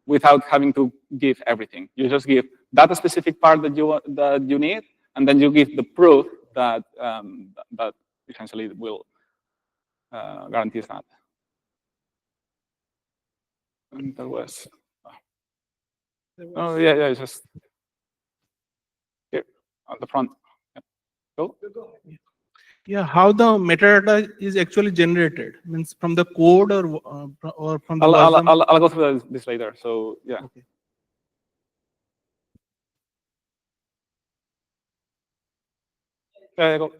Speaker 1: without having to give everything. You just give that specific part that you need, and then you give the proof that that essentially will guarantees that. And there was, oh yeah, it's just here on the front. Yeah. Go.
Speaker 8: Yeah, how the metadata is actually generated, means from the code or from the version?
Speaker 1: I'll go through this later. So yeah.
Speaker 8: Okay.
Speaker 1: Yeah, go.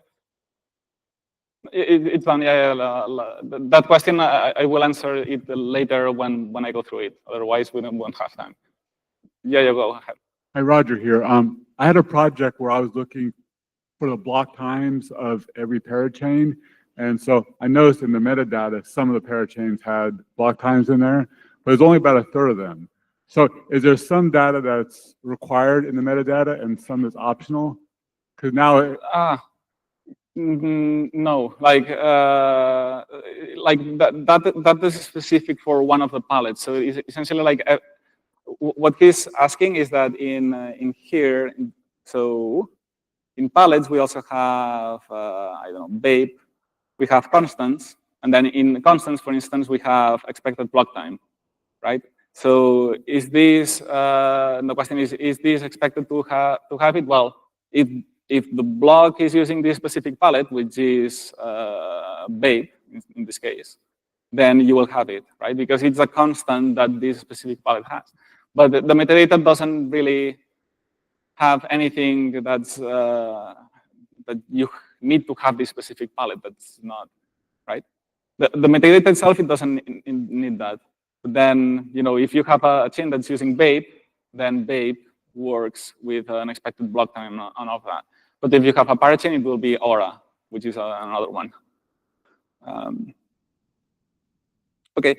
Speaker 1: It's done. Yeah, that question I will answer it later when I go through it. Otherwise, won't have time. Yeah, you go ahead.
Speaker 9: Hi, Roger here. I had a project where I was looking for the block times of every parachain. And so I noticed in the metadata, some of the parachains had block times in there, but it's only about a third of them. So is there some data that's required in the metadata and some that's optional? Because now,
Speaker 1: No, like that is specific for one of the palettes. So it's essentially like what he's asking is that in here, so in palettes we also have I don't know, BAPE, we have constants, and then in constants, for instance, we have expected block time, right? So is this the question is this expected to have it? Well, if the block is using this specific palette, which is BAPE in this case, then you will have it, right? Because it's a constant that this specific palette has. But the metadata doesn't really have anything that's that you need to have this specific palette. That's not right. The metadata itself, it doesn't need that. But then, you know, if you have a chain that's using BAPE, then BAPE works with an expected block time on all of that. But if you have a parachain, it will be Aura, which is another one. Okay.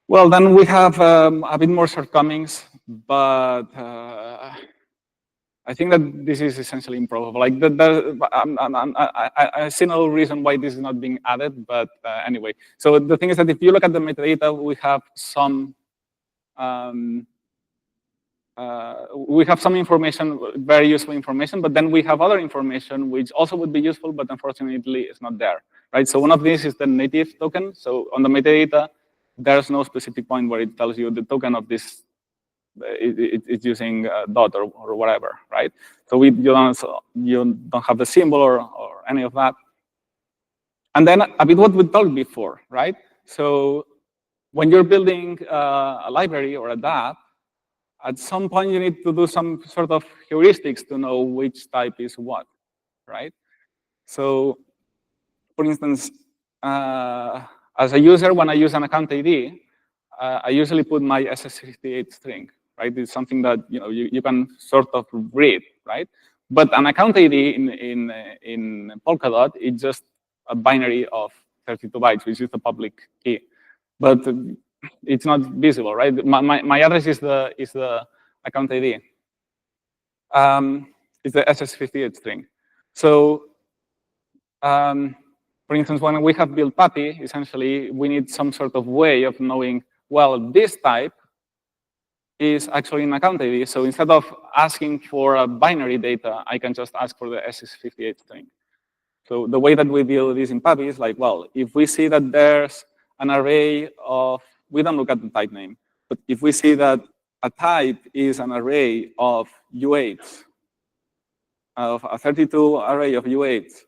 Speaker 1: Well, then we have a bit more shortcomings, but I think that this is essentially improbable. Like I see no reason why this is not being added, but anyway. So the thing is that if you look at the metadata, we have some information, very useful information, but then we have other information which also would be useful, but unfortunately is not there, right? So one of these is the native token. So on the metadata, there's no specific point where it tells you the token of this, it's using dot or whatever, right? So you don't have the symbol or any of that. And then a bit what we talked before, right? So when you're building a library or a DApp, at some point you need to do some sort of heuristics to know which type is what, right? So for instance, as a user, when I use an account ID, I usually put my SS58 string, right? It's something that you can sort of read, right? But an account ID in Polkadot, it's just a binary of 32 bytes, which is the public key. But it's not visible, right? My address is the account ID. It's the SS58 string. So for instance, when we have built PAPI, essentially, we need some sort of way of knowing, well, this type is actually an account ID. So instead of asking for a binary data, I can just ask for the SS58 string. So the way that we deal this in PAPI is like, well, if we see that there's an array of, we don't look at the type name, but if we see that a type is an array of U8s, of a 32 array of U8s,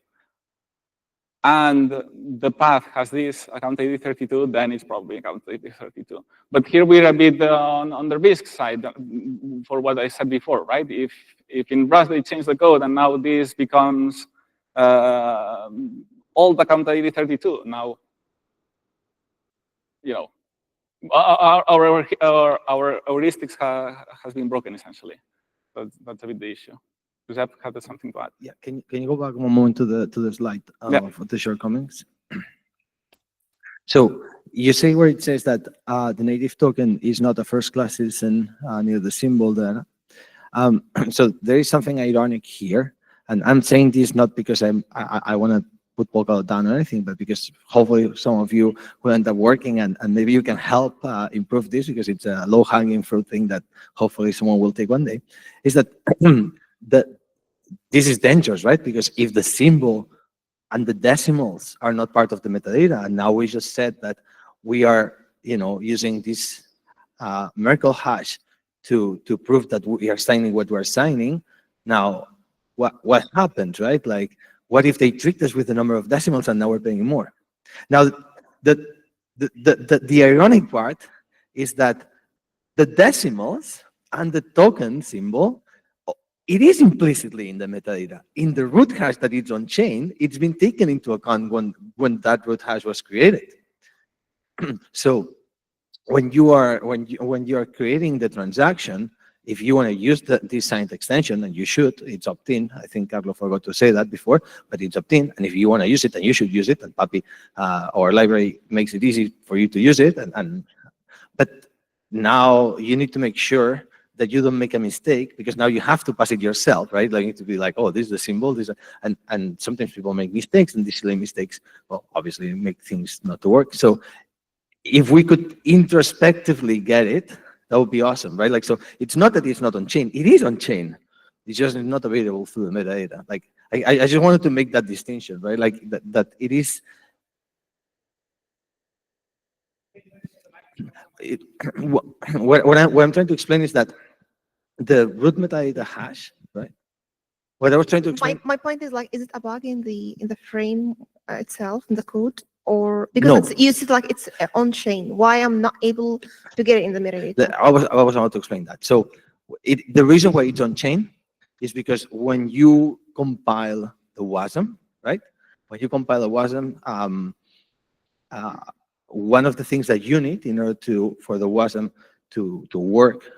Speaker 1: and the path has this account ID 32, then it's probably account ID 32. But here we're a bit on the risk side for what I said before, right? If in Rust they change the code and now this becomes old account ID 32, now, our heuristics has been broken essentially. That's a bit the issue. Does that have something to add?
Speaker 4: Yeah, can you go back one moment to the slide of the shortcomings? So you say where it says that the native token is not a first-class citizen near the symbol there. So there is something ironic here, and I'm saying this not because I want to put Polkadot down or anything, but because hopefully some of you will end up working and maybe you can help improve this because it's a low-hanging fruit thing that hopefully someone will take one day. Is that this is dangerous, right? Because if the symbol and the decimals are not part of the metadata, and now we just said that we are, using this Merkle hash to prove that we are signing what we're signing. Now, what happened, right? Like, what if they tricked us with the number of decimals and now we're paying more? Now, the ironic part is that the decimals and the token symbol it is implicitly in the metadata. In the root hash that it's on chain, it's been taken into account when that root hash was created. So when you are creating the transaction, if you want to use this signed extension, and you should, it's opt-in. I think Carlo forgot to say that before, but it's opt-in. And if you want to use it, then you should use it. And Papi, our library makes it easy for you to use it. But now you need to make sure that you don't make a mistake, because now you have to pass it yourself, right? Like you need to be like, oh, this is the symbol, and sometimes people make mistakes, and these silly mistakes, well, obviously make things not to work. So if we could introspectively get it, that would be awesome, right? Like, so it's not that it's not on chain, it is on chain. It's just not available through the metadata. Like, I just wanted to make that distinction, right? Like that it is, what I'm trying to explain is that the root metadata hash, right? What I was trying to explain.
Speaker 5: My point is, like, is it a bug in the frame itself, in the code, or because
Speaker 4: No.
Speaker 5: it's, you see, like, it's on chain? Why I'm not able to get it in the metadata?
Speaker 4: I was about to explain that. So the reason why it's on chain is because when you compile the WASM, right? When you compile the WASM, one of the things that you need in order for the WASM to work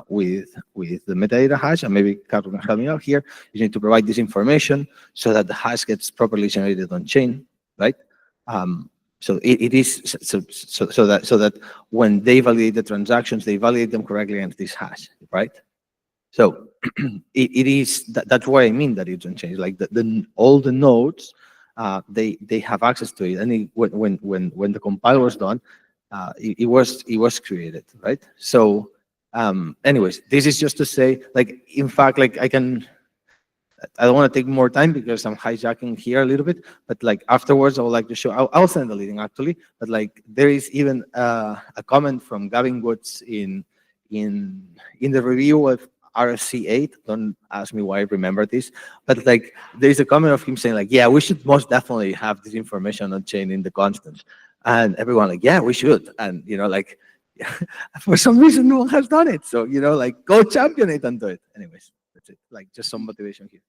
Speaker 4: with the metadata hash, and maybe Carlo can help me out here, you need to provide this information so that the hash gets properly generated on chain, right? So it is so that when they validate the transactions, they validate them correctly against this hash, right? So it is that's why I mean that it's on chain. Like all the nodes, they have access to it, and when the compile was done, it was created, right? So anyways, this is just to say, like, in fact, like I don't want to take more time because I'm hijacking here a little bit, but like afterwards I would like to show, I'll send the link actually, but like there is even a comment from Gavin Woods in the review of RFC 8. Don't ask me why I remember this, but like there's a comment of him saying like, yeah, we should most definitely have this information on chain in the constants. And everyone like, yeah, we should. And like, for some reason, no one has done it. So, like, go champion it and do it. Anyways, that's it. Like, just some motivation here.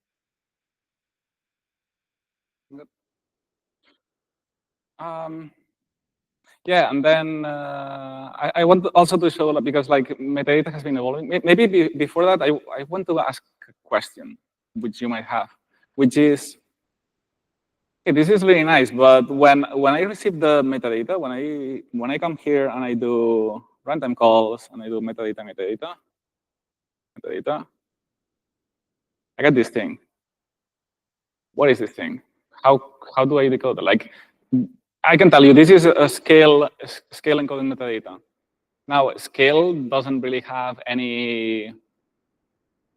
Speaker 1: Yeah, and then I want also to show that, because like metadata has been evolving. Maybe before that, I want to ask a question, which you might have, which is, okay, this is really nice, but when I receive the metadata, when I come here and I do runtime calls and I do metadata, I get this thing. What is this thing? How do I decode it? Like, I can tell you, this is a scale encoding metadata. Now, scale doesn't really have any,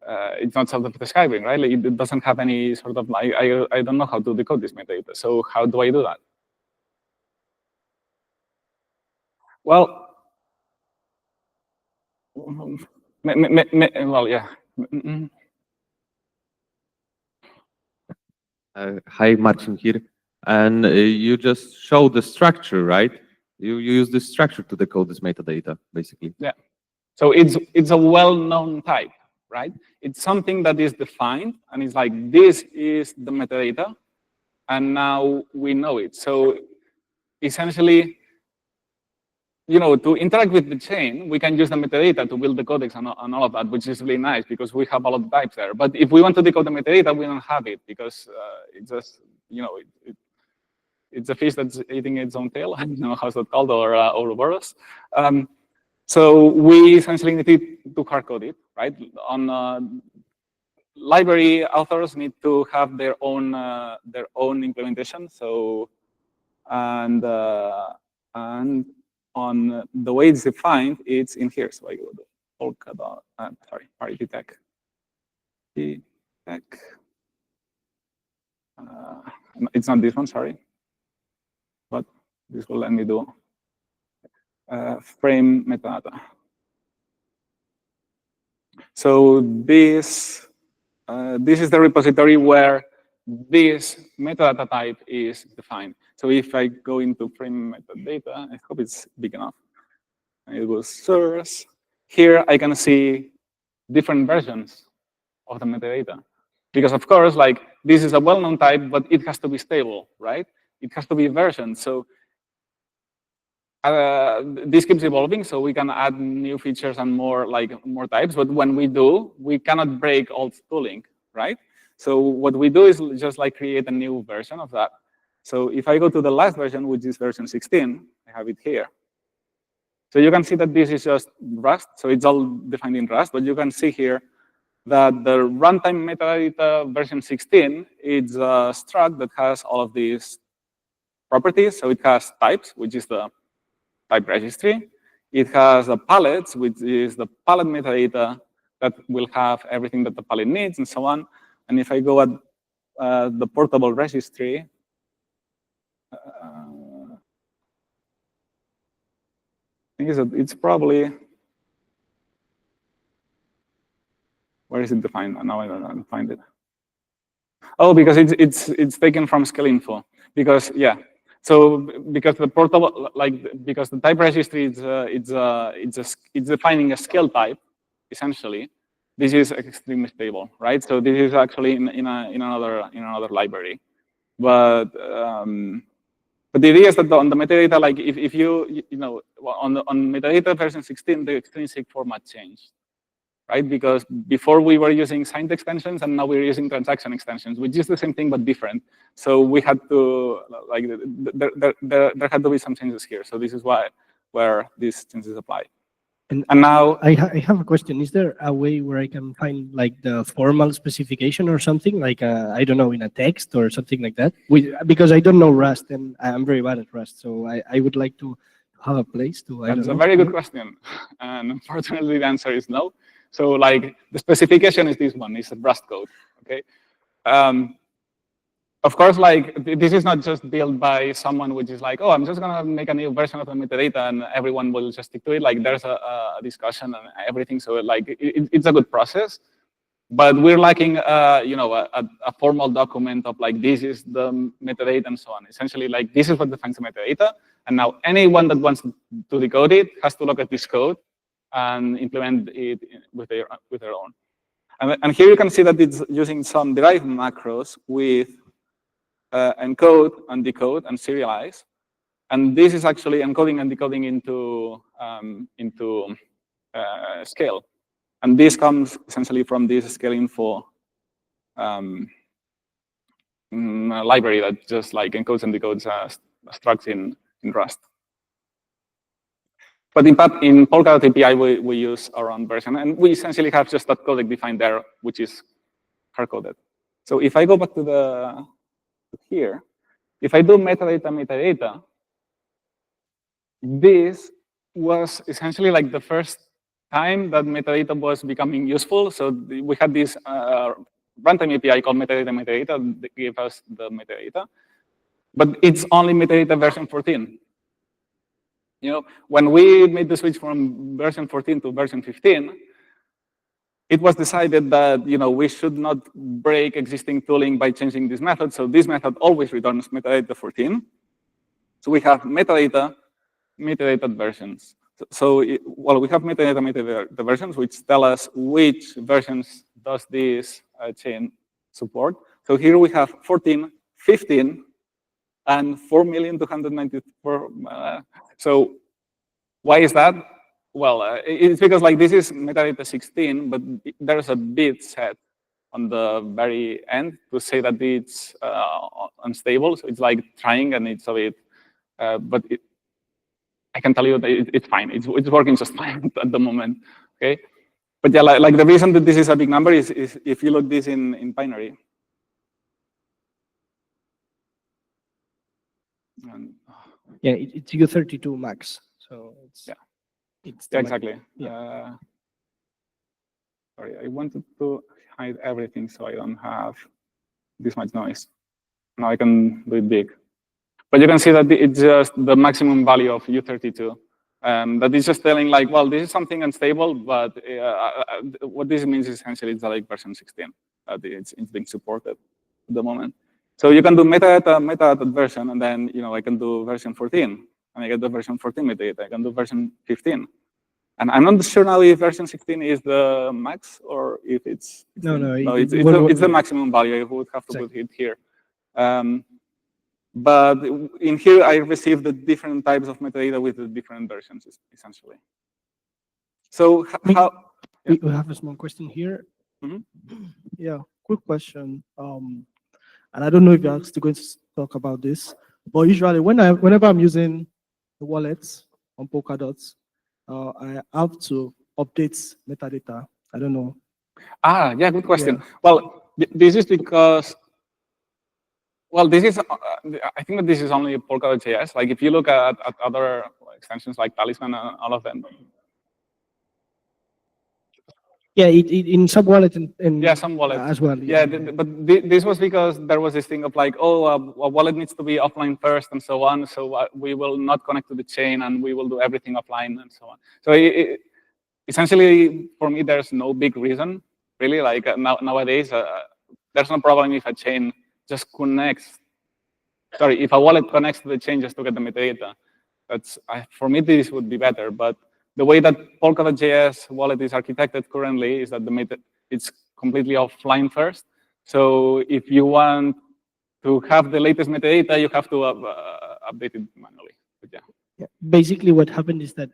Speaker 1: it's not self-describing, right? Like, it doesn't have any sort of, I don't know how to decode this metadata. So how do I do that? Well, well, yeah.
Speaker 10: Hi, Marcin here. And you just show the structure, right? You use the structure to decode this metadata, basically.
Speaker 1: Yeah. So it's a well-known type, right? It's something that is defined, and it's like, this is the metadata, and now we know it. So essentially, to interact with the chain, we can use the metadata to build the codecs and all of that, which is really nice because we have a lot of types there. But if we want to decode the metadata, we don't have it because it's just, it's a fish that's eating its own tail. I don't know how's that called, or Ouroboros. So we essentially need to hard code it, right? On library authors need to have their own implementation. So and on the way it's defined, it's in here. So I go to Polkadot. Sorry, parity tech. It's not this one, sorry. But this will let me do frame metadata. So this is the repository where this metadata type is defined. So if I go into frame metadata, I hope it's big enough. I go source. Here I can see different versions of the metadata. Because of course, like this is a well-known type, but it has to be stable, right? It has to be versioned. So this keeps evolving, so we can add new features and more types. But when we do, we cannot break old tooling, right? So what we do is just like create a new version of that. So if I go to the last version, which is version 16, I have it here. So you can see that this is just Rust, so it's all defined in Rust. But you can see here that the runtime metadata version 16 is a struct that has all of these properties. So it has types, which is the type registry. It has the palettes, which is the palette metadata that will have everything that the palette needs and so on. And if I go at the portable registry, I think it's probably, where is it defined? Now I don't find it. Oh, because it's taken from scale info. Because yeah, so because the portable, because the type registry it's defining a scale type, essentially. This is extremely stable, right? So this is actually in another library, but the idea is that on the metadata, like if you know on metadata version 16, the extrinsic format changed, right? Because before we were using signed extensions, and now we're using transaction extensions, which is the same thing but different. So we had to like there had to be some changes here. So this is where these changes apply. And now
Speaker 6: I have a question. Is there a way where I can find like the formal specification or something, like I don't know, in a text or something like that? Because I don't know Rust and I'm very bad at Rust, so I would like to have a place to.
Speaker 1: That's a very good question, and unfortunately the answer is no. So like the specification is this one, it's a Rust code, okay? Of course, like this is not just built by someone which is like, oh, I'm just gonna make a new version of the metadata and everyone will just stick to it. Like there's a discussion and everything, so like it's a good process. But we're lacking, you know, a formal document of like this is the metadata and so on. Essentially, like this is what defines the metadata, and now anyone that wants to decode it has to look at this code and implement it with their own. And here you can see that it's using some derived macros with encode and decode and serialize. And this is actually encoding and decoding into scale. And this comes essentially from this scale info library that just like encodes and decodes structs in Rust. But in fact, in Polkadot API, we use our own version. And we essentially have just that codec defined there, which is hard-coded. So if I go back to here, if I do metadata, this was essentially like the first time that metadata was becoming useful. So we had this runtime API called metadata that gave us the metadata. But it's only metadata version 14. You know, when we made the switch from version 14 to version 15, it was decided that, you know, we should not break existing tooling by changing this method. So this method always returns metadata 14. So we have metadata versions. So we have metadata versions, which tell us which versions does this chain support. So here we have 14, 15, and 4,294. So why is that? Well, it's because like this is metadata 16, but there's a bit set on the very end to say that it's unstable. So it's like trying, and it's a bit, but I can tell you that it's fine. It's working just fine at the moment. Okay, but yeah, like the reason that this is a big number is if you look this in binary. And,
Speaker 6: yeah, it's U32 max. So it's
Speaker 1: yeah.
Speaker 6: It's
Speaker 1: yeah, exactly.
Speaker 6: Yeah.
Speaker 1: Sorry, I wanted to hide everything so I don't have this much noise. Now I can do it big. But you can see that it's just the maximum value of U32. That is just telling like, well, this is something unstable, but what this means is essentially it's like version 16. It's being supported at the moment. So you can do metadata version, and then, you know, I can do version 14. And I get the version 14 metadata. I can do version 15. And I'm not sure now if version 16 is the max or if it's
Speaker 6: No,
Speaker 1: it's the maximum value. I would have to put it here. But in here, I received the different types of metadata with the different versions, essentially. So how?
Speaker 6: We have a small question here.
Speaker 11: Yeah, quick question. And I don't know if you're still going to talk about this, but usually whenever I'm using the wallets on Polkadots, I have to update metadata. I don't know.
Speaker 1: Yeah, good question. Well, this is because, well, this is, I think that this is only Polkadot.js. Like if you look at other extensions like Talisman and all of them.
Speaker 6: Yeah, in some wallet and
Speaker 1: yeah, some wallets
Speaker 6: as well.
Speaker 1: Yeah, but this was because there was this thing of like, oh, a wallet needs to be offline first and so on. So we will not connect to the chain and we will do everything offline and so on. So essentially, for me, there's no big reason, really. Like nowadays, there's no problem if a chain just connects. Sorry, if a wallet connects to the chain just to get the metadata. That's for me, this would be better. But the way that Polkadot.js wallet is architected currently is that it's completely offline first. So if you want to have the latest metadata, you have to update it manually. But yeah.
Speaker 6: Basically, what happened is that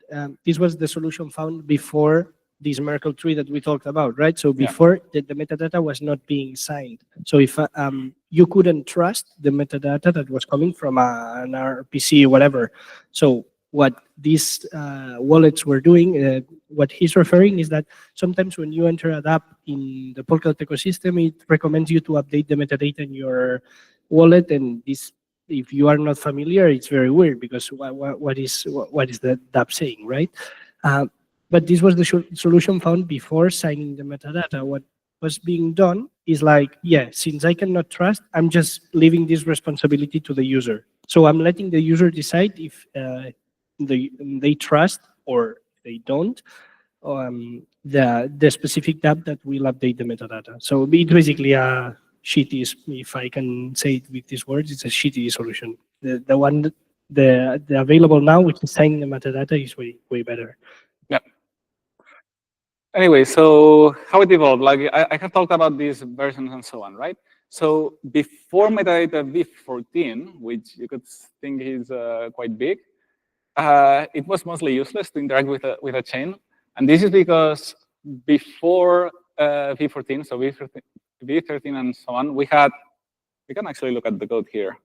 Speaker 6: this was the solution found before this Merkle tree that we talked about, right? So before the metadata was not being signed. So if you couldn't trust the metadata that was coming from an RPC or whatever. So what these wallets were doing, what he's referring is that sometimes when you enter an app in the Polkadot ecosystem, it recommends you to update the metadata in your wallet, and this, if you are not familiar, it's very weird because what is the app saying, right? But this was the solution found before signing the metadata. What was being done is like, yeah, since I cannot trust, I'm just leaving this responsibility to the user. So I'm letting the user decide if they trust or they don't the specific tab that will update the metadata. So it's basically a shitty, if I can say it with these words, it's a shitty solution. The available now, which is signing the metadata, is way better.
Speaker 1: Yeah. Anyway, so how it evolved? Like I have talked about these versions and so on, right? So before metadata v14, which you could think is quite big, it was mostly useless to interact with a chain. And this is because before v14, so v13 and so on, we can actually look at the code here,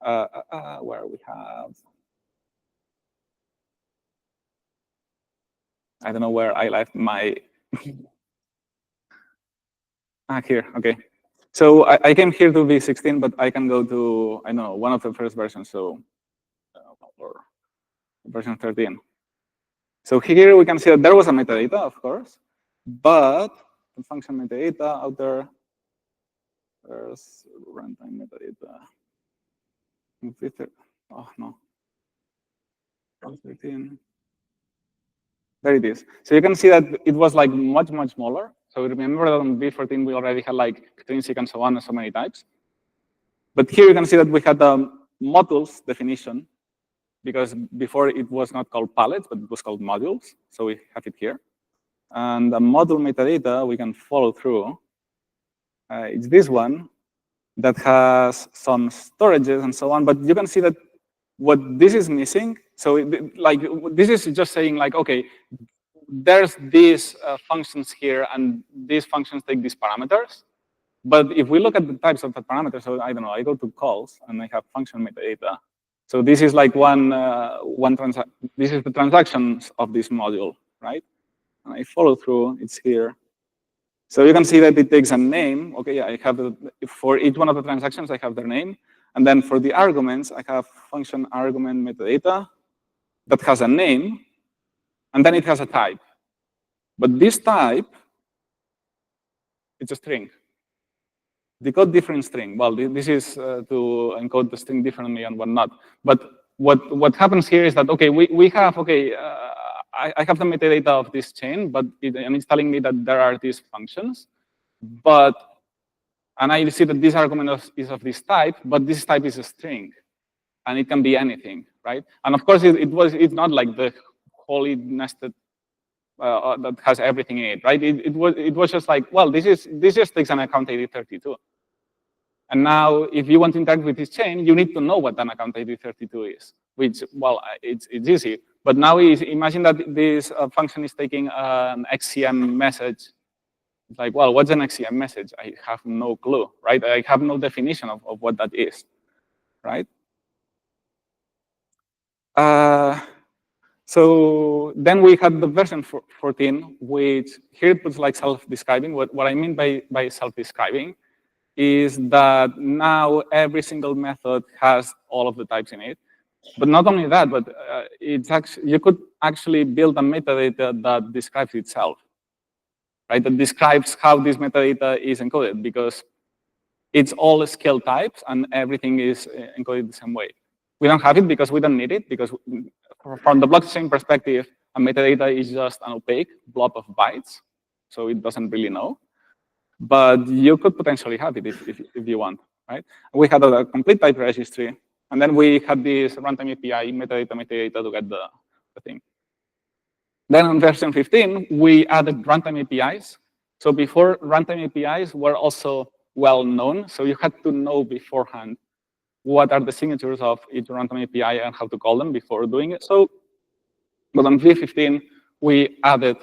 Speaker 1: where we have, I don't know where I left my, here, okay. So I came here to v16, but I can go to, I don't know, one of the first versions, so, or version 13. So here we can see that there was a metadata, of course, but the function metadata out there, there's runtime metadata. Oh, no. 13. There it is. So you can see that it was like much smaller. So remember that on v14 we already had like extrinsic and so on and so many types. But here you can see that we had the modules definition, because before it was not called palettes, but it was called modules. So we have it here. And the module metadata we can follow through. It's this one that has some storages and so on. But you can see that what this is missing. So like this is just saying like, okay, there's these functions here, and these functions take these parameters. But if we look at the types of the parameters, so I don't know, I go to calls and I have function metadata. So this is like this is the transactions of this module, right? And I follow through, it's here. So you can see that it takes a name. Okay, I have for each one of the transactions, I have their name. And then for the arguments, I have function argument metadata that has a name, and then it has a type. But this type, it's a string. Decode different string. Well, this is to encode the string differently and whatnot. But what happens here is that, okay, we have, okay, I have the metadata of this chain, but it's telling me that there are these functions. And I see that this argument is of this type, but this type is a string. And it can be anything, right? And of course, it's not like the wholly nested that has everything in it, right? It was just like, well, this just takes an account ID 32. And now, if you want to interact with this chain, you need to know what an account ID 32 is, which, well, it's easy. But now imagine that this function is taking an XCM message. It's like, well, what's an XCM message? I have no clue, right? I have no definition of what that is, right? So then we had the version 14, which here it puts like self-describing. What I mean by self-describing is that now every single method has all of the types in it. But not only that, but it's actually, you could actually build a metadata that describes itself, right? That describes how this metadata is encoded, because it's all scale types and everything is encoded the same way. We don't have it because we don't need it, because from the blockchain perspective, a metadata is just an opaque blob of bytes, so it doesn't really know. But you could potentially have it if you want, right? We had a complete type registry, and then we had this runtime API, metadata to get the thing. Then on version 15, we added runtime APIs. So before, runtime APIs were also well known, so you had to know beforehand what are the signatures of each runtime API and how to call them before doing it. So, but on V15, we added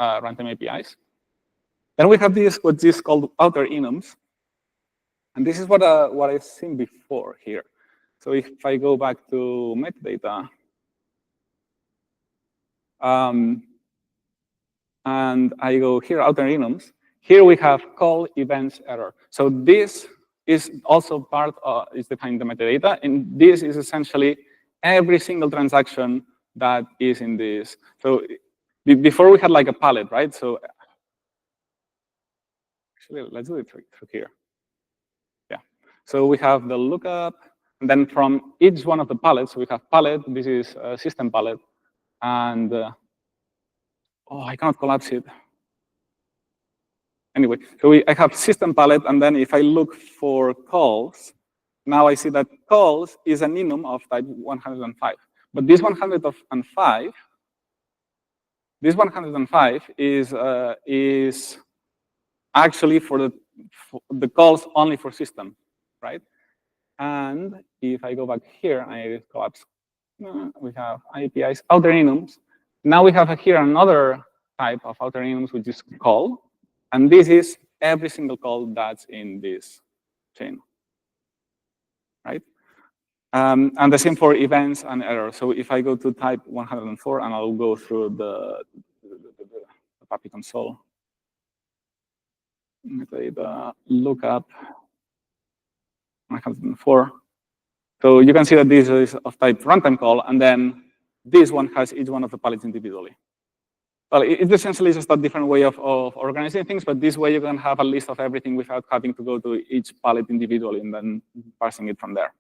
Speaker 1: runtime APIs. Then we have this, what is called outer enums. And this is what I've seen before here. So if I go back to metadata, and I go here, outer enums, here we have call, events, error. So this is also part of, is defined the metadata, and this is essentially every single transaction that is in this. So before we had like a palette, right? So actually, let's do it through here. Yeah. So we have the lookup, and then from each one of the palettes, we have palette. This is a system palette, and oh, I cannot collapse it. Anyway, so I have system palette, and then if I look for calls, now I see that calls is an enum of type 105. But this 105, is actually for the calls only for system, right? And if I go back here, I collapse. We have APIs, outer enums. Now we have here another type of outer enums, which is call. And this is every single call that's in this chain, right? And the same for events and errors. So if I go to type 104, and I'll go through the PAPI console, metadata lookup 104. So you can see that this is of type runtime call, and then this one has each one of the palettes individually. Well, it's essentially just a different way of organizing things, but this way you can have a list of everything without having to go to each palette individually and then parsing it from there.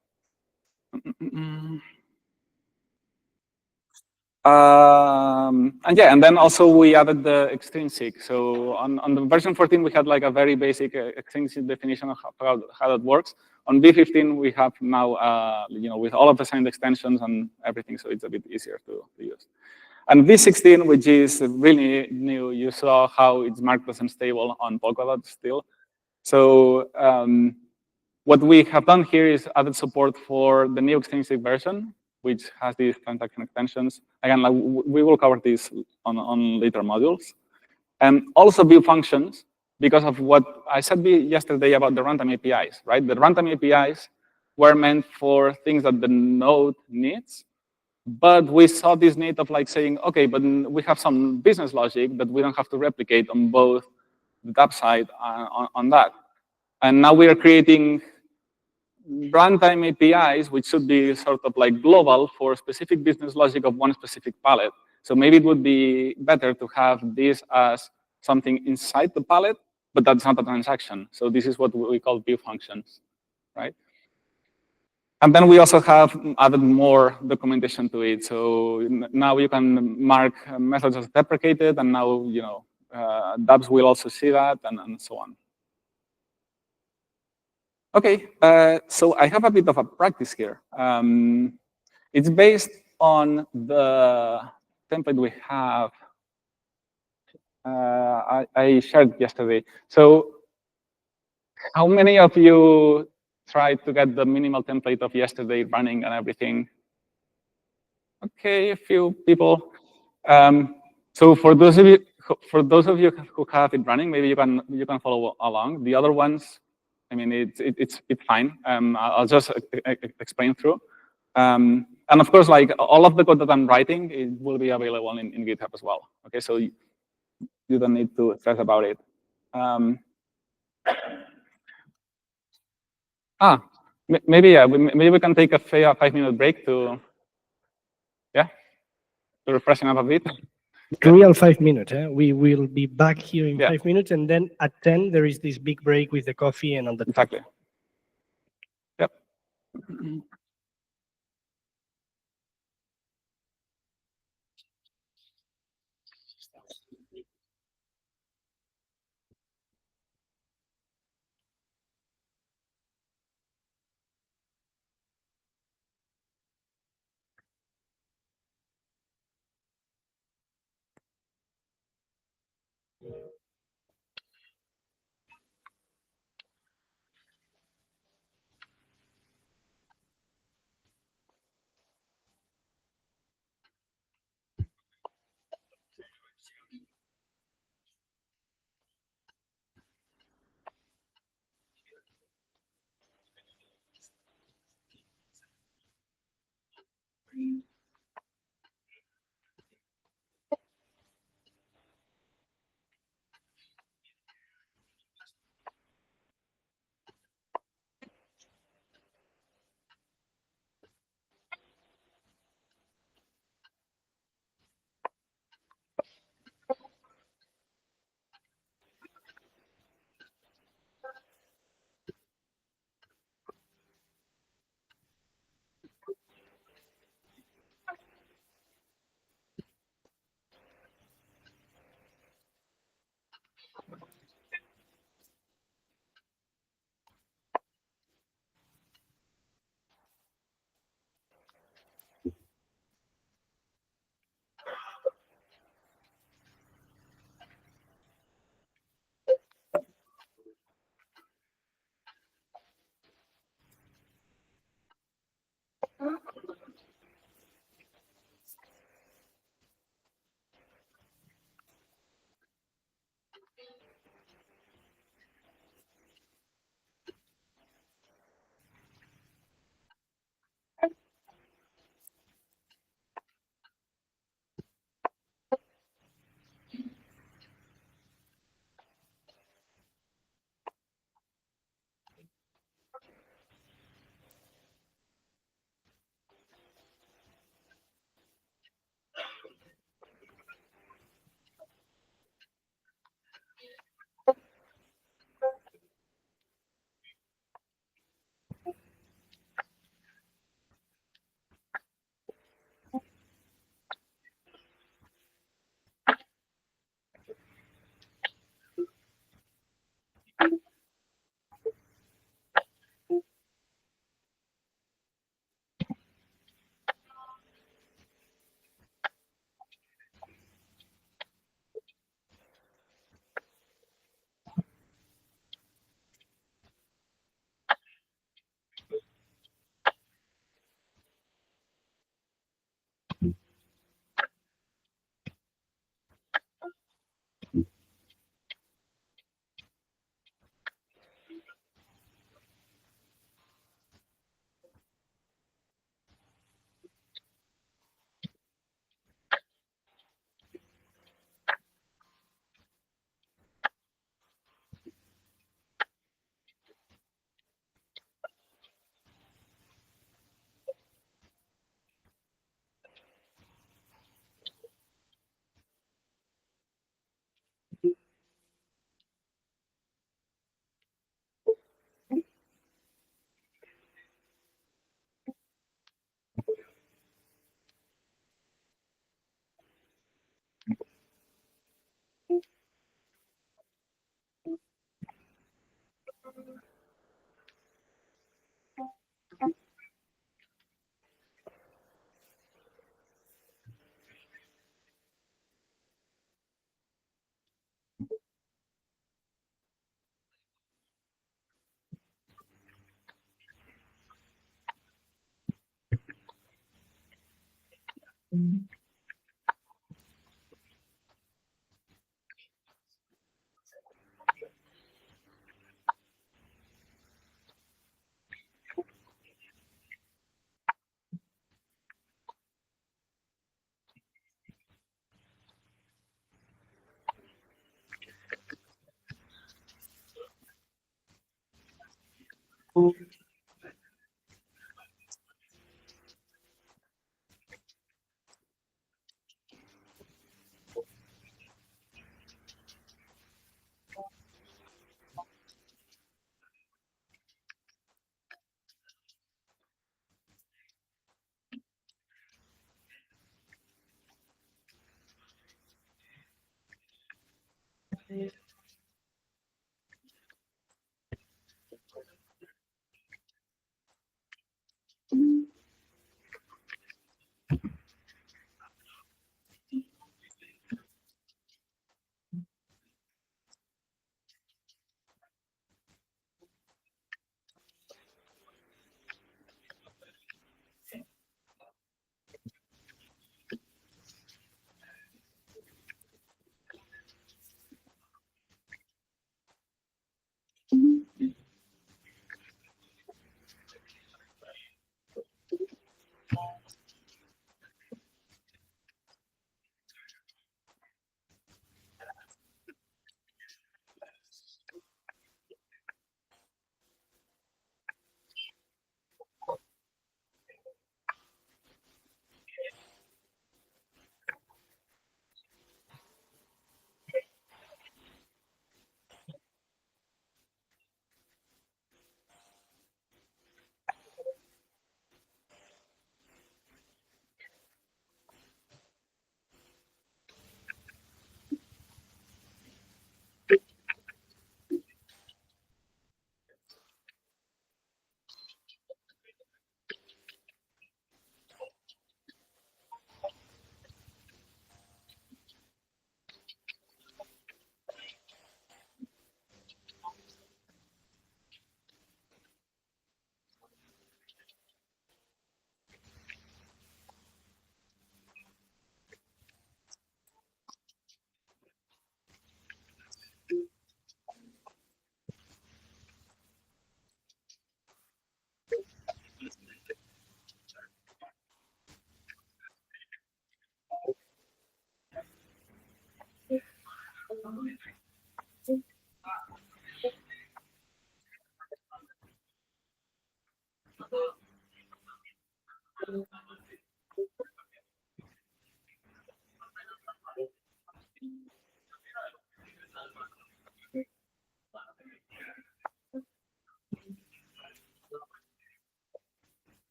Speaker 1: And yeah, and then also we added the extrinsic. So on the version 14, we had like a very basic extrinsic definition of how that works. On V15, we have now, with all of the signed extensions and everything, so it's a bit easier to use. And V16, which is really new, you saw how it's marked as unstable on Polkadot still. So what we have done here is added support for the new extrinsic version, which has these transaction extensions. Again, like, we will cover this on later modules. And also view functions, because of what I said yesterday about the runtime APIs, right? The runtime APIs were meant for things that the node needs. But we saw this need of like saying, okay, but we have some business logic that we don't have to replicate on both the dApp side on that. And now we are creating runtime APIs, which should be sort of like global for specific business logic of one specific palette. So maybe it would be better to have this as something inside the palette, but that's not a transaction. So this is what we call view functions, right? And then we also have added more documentation to it. So now you can mark methods as deprecated, and now dApps will also see that, and so on. Okay, so I have a bit of a practice here. It's based on the template we have I shared yesterday. So how many of you tried to get the minimal template of yesterday running and everything? Okay, a few people. So for those of you who have it running, maybe you can follow along. The other ones, I mean, it's fine. I'll just explain through. And of course, like all of the code that I'm writing, it will be available in GitHub as well. Okay, so you don't need to stress about it. Maybe maybe we can take a 5-minute break to refreshing up a bit.
Speaker 6: Real 5 minutes. We will be back here in
Speaker 1: Yeah.
Speaker 6: 5 minutes, and then at 10 there is this big break with the coffee and all that.
Speaker 1: Exactly. Yep. Ah,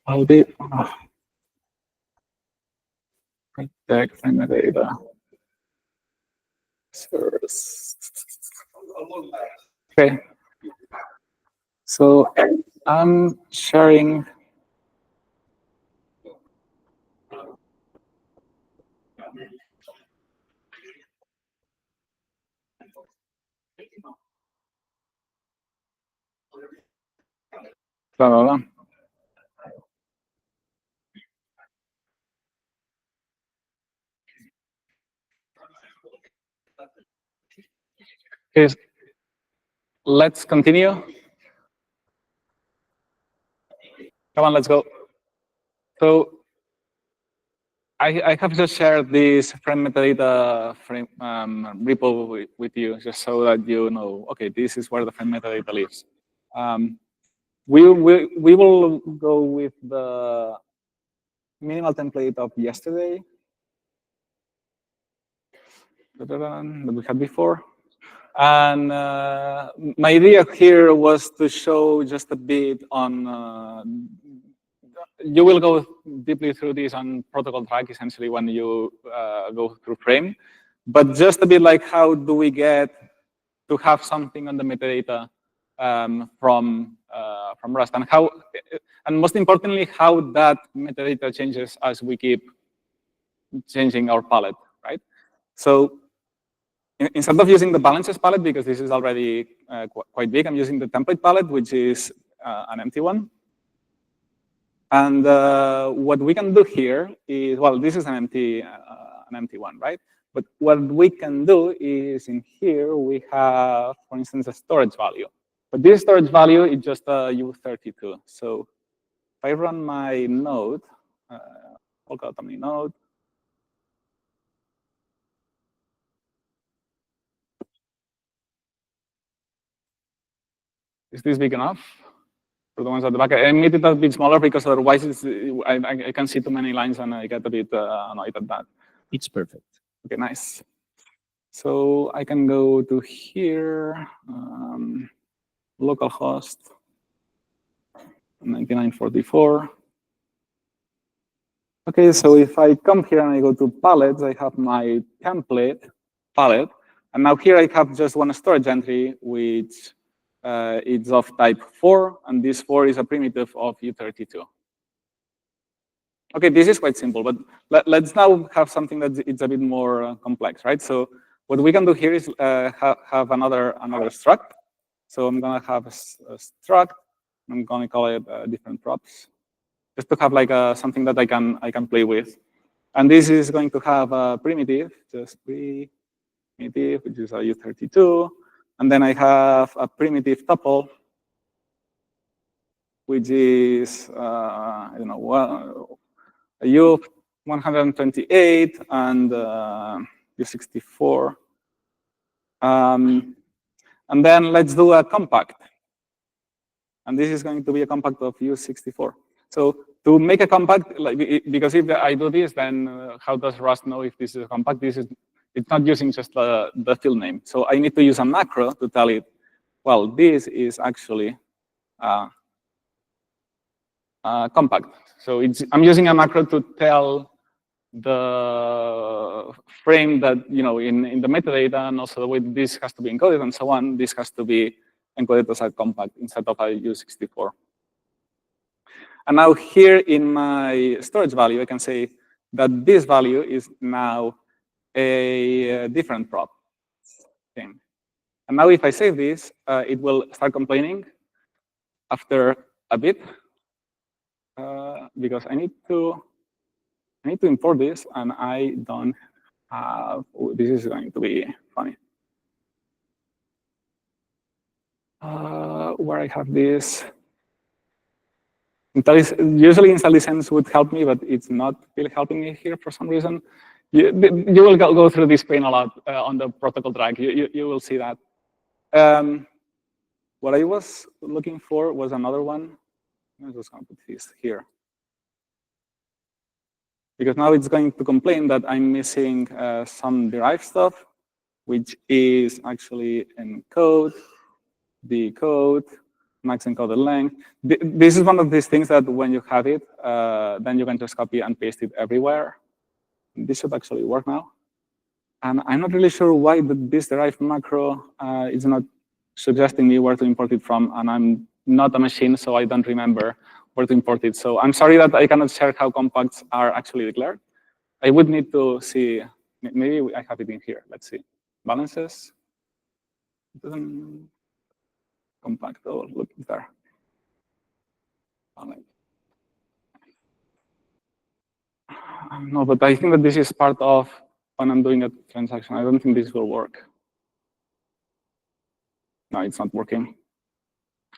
Speaker 1: I'll be text and data first. Okay. So I'm sharing. Blah, blah, blah. Okay, let's continue. Come on, let's go. So I have just shared this frame metadata frame repo with you, just so that you know, okay, this is where the frame metadata lives. We will go with the minimal template of yesterday that we had before. And my idea here was to show just a bit on, you will go deeply through this on protocol track, essentially, when you go through frame. But just a bit like, how do we get to have something on the metadata from Rust, and how, and most importantly, how that metadata changes as we keep changing our palette, right? So instead of using the balances palette, because this is already quite big, I'm using the template palette, which is an empty one. And what we can do here is, well, this is an empty one, right? But what we can do is in here, we have, for instance, a storage value. But this storage value is just a U32. So if I run my node, Polkadot node, is this big enough for the ones at the back? I made it a bit smaller because otherwise I can see too many lines and I get a bit annoyed at that.
Speaker 12: It's perfect.
Speaker 1: Okay, nice. So I can go to here, localhost 9944. Okay, so if I come here and I go to palettes, I have my template palette. And now here I have just one storage entry, which is of type 4, and this 4 is a primitive of U32. Okay, this is quite simple, but let's now have something that it's a bit more complex, right? So what we can do here is have another struct. So I'm gonna have a struct. I'm gonna call it different props, just to have like something that I can play with. And this is going to have a primitive, just primitive, which is a U32. And then I have a primitive tuple, which is I don't know, a U128 and U64. And then let's do a compact. And this is going to be a compact of U64. So to make a compact, like, because if I do this, then how does Rust know if this is a compact? It's not using just the field name. So I need to use a macro to tell it, well, this is actually compact. So I'm using a macro to tell the frame that, you know, in the metadata, and also the way this has to be encoded and so on, this has to be encoded as a compact instead of a U64. And now here in my storage value, I can say that this value is now a different prop thing. And now if I save this, it will start complaining after a bit, because I need to import this, and I don't have, this is going to be funny. Where I have this, usually InstallLicense would help me, but it's not really helping me here for some reason. You will go through this pain a lot on the protocol track. You will see that. What I was looking for was another one. I'm just going to put this here, because now it's going to complain that I'm missing some derived stuff, which is actually encode, decode, max encoded length. This is one of these things that when you have it, then you can just copy and paste it everywhere. This should actually work now. And I'm not really sure why this derived macro is not suggesting me where to import it from, and I'm not a machine, so I don't remember where to import it. So I'm sorry that I cannot share how compacts are actually declared. I would need to see, maybe I have it in here. Let's see. Balances. It doesn't compact. Oh, look, it's there. No, but I think that this is part of when I'm doing a transaction. I don't think this will work. No, it's not working.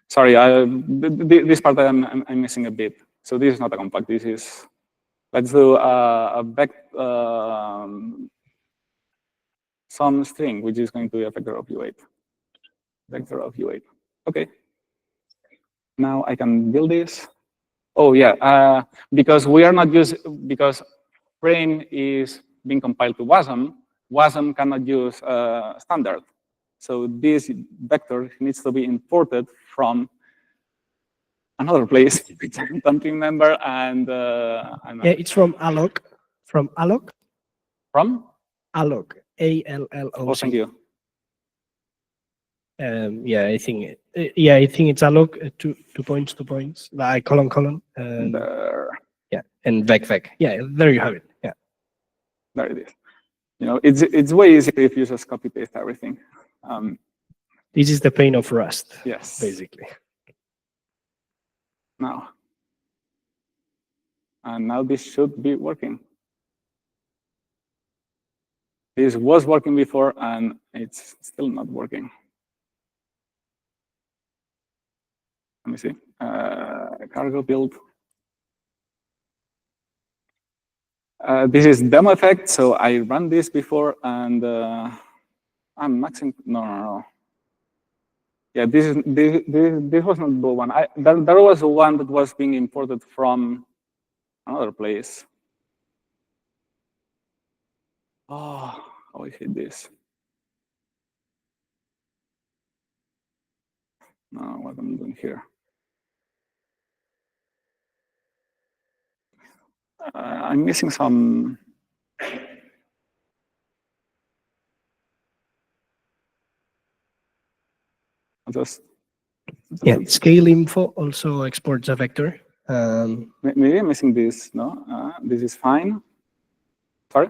Speaker 1: Sorry, this part I'm missing a bit. So this is not a compact. This is Let's do some string, which is going to be a vector of U8. Vector of U8. Okay. Now I can build this. Oh yeah, because we are not using, because frame is being compiled to WASM, WASM cannot use standard. So this vector needs to be imported from another place, which I don't remember, and
Speaker 6: Yeah, it's from alloc. From alloc.
Speaker 1: From?
Speaker 6: Alloc. A-L-L-O-C.
Speaker 1: Oh, thank you.
Speaker 6: Yeah, I think it's alloc, 2 points, like colon, and
Speaker 1: There.
Speaker 6: yeah, and vec. Yeah, there you have it. Yeah,
Speaker 1: there it is. You know, it's way easier if you just copy paste everything.
Speaker 6: This is the pain of Rust.
Speaker 1: Yes.
Speaker 6: Basically.
Speaker 1: Now. And now this should be working. This was working before, and it's still not working. Let me see. Cargo build. This is demo effect, so I ran this before, and I'm maxing. No. Yeah, this was not the one. There was one that was being imported from another place. Oh, how I hate this. No, what am I doing here? I'm missing some. Just.
Speaker 6: Yeah, scale info also exports a vector.
Speaker 1: Maybe I'm missing this. No, this is fine. Sorry.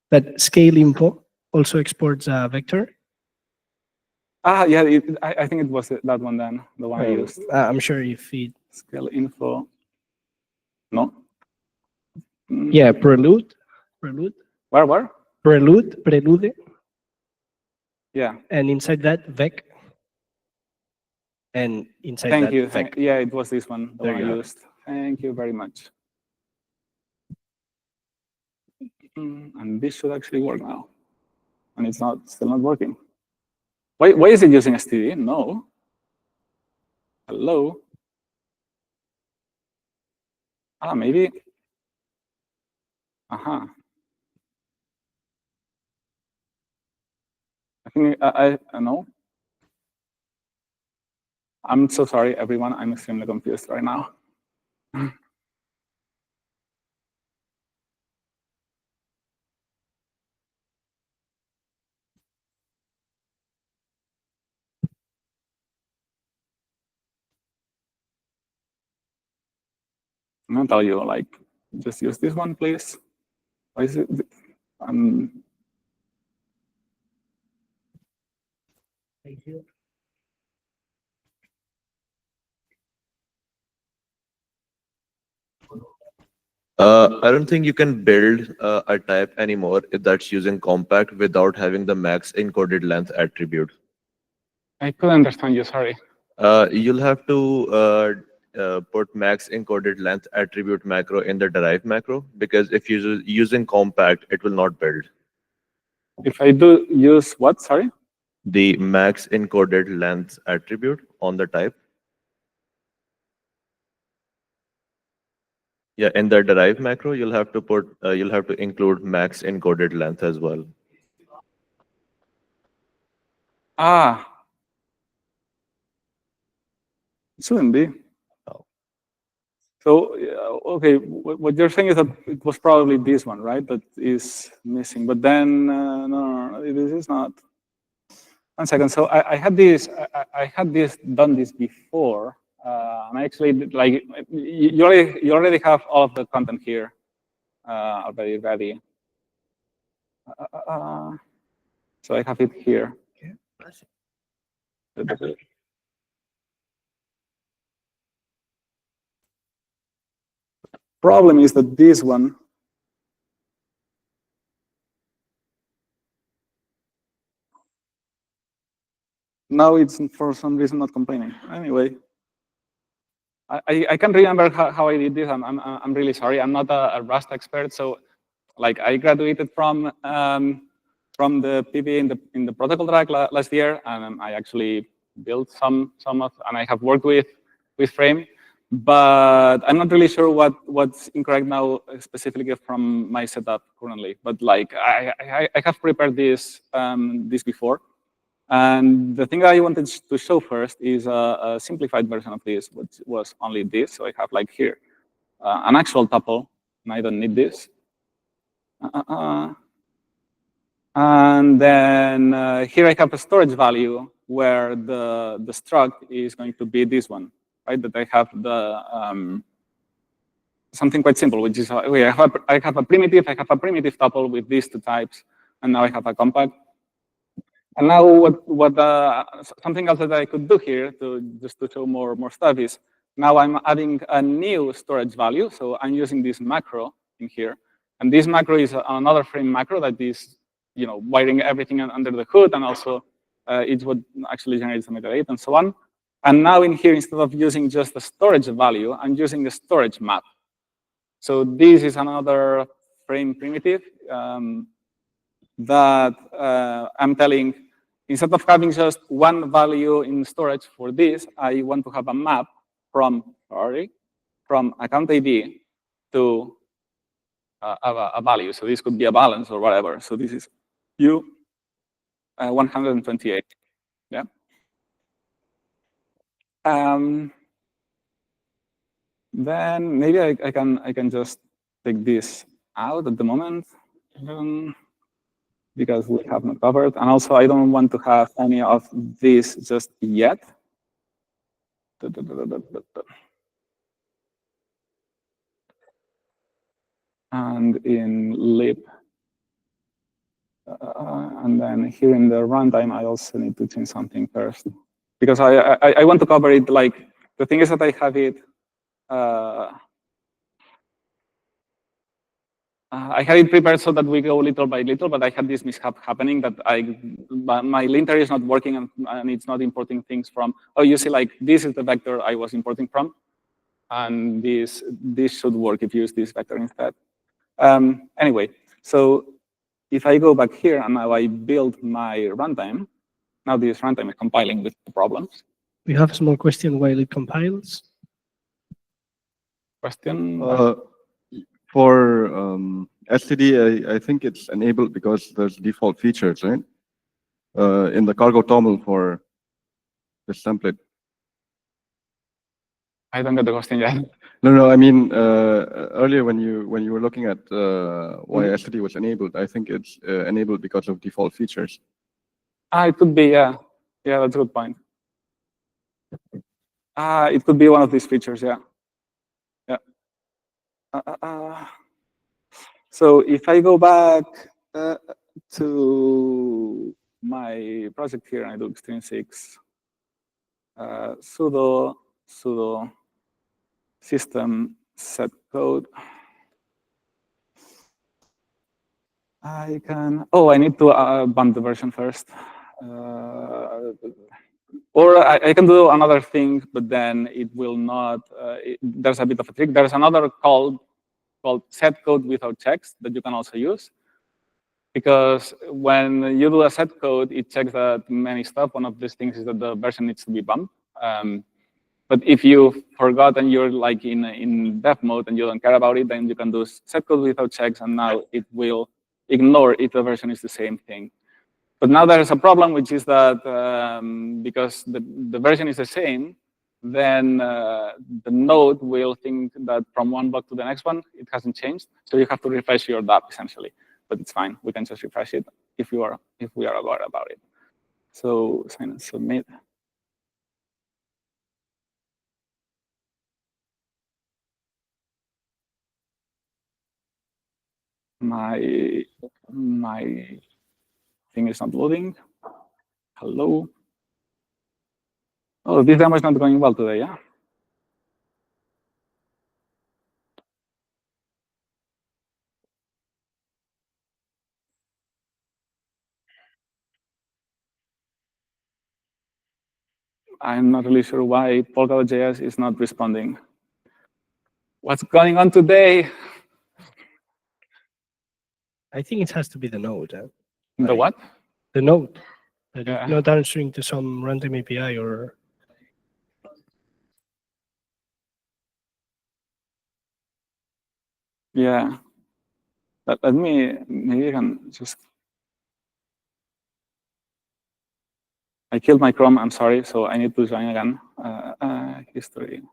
Speaker 6: That scale info also exports a vector.
Speaker 1: Yeah, I think it was that one then, the one I used.
Speaker 6: I'm sure if it.
Speaker 1: Scale info. No.
Speaker 6: Yeah, prelude.
Speaker 1: Where?
Speaker 6: Prelude.
Speaker 1: Yeah.
Speaker 6: And inside that, vec. And inside
Speaker 1: Thank
Speaker 6: that,
Speaker 1: you.
Speaker 6: vec.
Speaker 1: Yeah, it was this one, the
Speaker 6: There
Speaker 1: one I
Speaker 6: you have
Speaker 1: used. Thank you very much. And this should actually work now. And it's still not working. Why is it using std? No. Hello. Maybe. I think I know. I'm so sorry, everyone. I'm extremely confused right now. I'm gonna tell you, like, just use this one, please. Why is it?
Speaker 6: Thank you.
Speaker 3: I don't think you can build a type anymore if that's using compact without having the max encoded length attribute.
Speaker 1: I couldn't understand you, sorry.
Speaker 3: You'll have to put max encoded length attribute macro in the derive macro, because if you're using compact, it will not build.
Speaker 1: If I do use what, sorry?
Speaker 3: The max encoded length attribute on the type. Yeah, in the derive macro, you'll have to include max encoded length as well.
Speaker 1: Shouldn't be. So, okay, what you're saying is that it was probably this one, right? That is missing. But then, no, this is not. 1 second. So I had this. I had done this before, and I actually like you already have all of the content here already ready. So I have it here. Problem is that this one now it's for some reason not complaining. Anyway, I can't remember how I did this. I'm really sorry. I'm not a Rust expert, so like I graduated from the PBA in the protocol track last year, and I actually built some of, and I have worked with Frame, but I'm not really sure what's incorrect now specifically from my setup currently. But like I have prepared this this before. And the thing I wanted to show first is a simplified version of this, which was only this. So I have like here an actual tuple, and I don't need this. And then here I have a storage value where the struct is going to be this one, right? That I have the something quite simple, which is I have a primitive tuple with these two types, and now I have a compact. And now something else that I could do here just to show more stuff is now I'm adding a new storage value. So I'm using this macro in here. And this macro is another frame macro that is wiring everything under the hood, and also it's what actually generates the metadata and so on. And now in here, instead of using just the storage value, I'm using the storage map. So this is another frame primitive that I'm telling, instead of having just one value in storage for this, I want to have a map from account ID to a value. So this could be a balance or whatever. So this is U 128. Yeah. Then maybe I can just take this out at the moment. Because we have not covered. And also, I don't want to have any of this just yet. And in lib. And then here in the runtime, I also need to change something first. Because I want to cover it like, the thing is that I have it, I had it prepared so that we go little by little, but I had this mishap happening that my linter is not working and it's not importing things from, oh, you see, like, this is the vector I was importing from. And this should work if you use this vector instead. Anyway, so if I go back here and now I build my runtime, now this runtime is compiling with the problems.
Speaker 6: We have a small question while it compiles.
Speaker 1: Question?
Speaker 7: For STD, I think it's enabled because there's default features, right? In the cargo toml for this template.
Speaker 1: I don't get the question yet.
Speaker 7: No, I mean earlier when you were looking at why STD was enabled, I think it's enabled because of default features.
Speaker 1: It could be, yeah. Yeah, that's a good point. It could be one of these features, yeah. Yeah. So if I go back to my project here and I do extrinsic sudo system set code, I need to bump the version first. Or I can do another thing, but then it will not, there's a bit of a trick. There's another called set code without checks that you can also use. Because when you do a set code, it checks that many stuff. One of these things is that the version needs to be bumped. But if you forgot and you're like in dev mode and you don't care about it, then you can do set code without checks, and now it will ignore if the version is the same thing. But now there is a problem, which is that because the version is the same, then the node will think that from one block to the next one, it hasn't changed. So you have to refresh your DApp, essentially. But it's fine. We can just refresh it if we are aware about it. So sign and submit. My thing is not loading. Hello. Oh, this demo is not going well today, yeah? I'm not really sure why Polkadot.js is not responding. What's going on today?
Speaker 6: I think it has to be the node.
Speaker 1: The what?
Speaker 6: The node. That
Speaker 1: Yeah.
Speaker 6: it's not answering to some runtime API or.
Speaker 1: Yeah. Let me, maybe I can just. I killed my Chrome, I'm sorry, so I need to join again. History.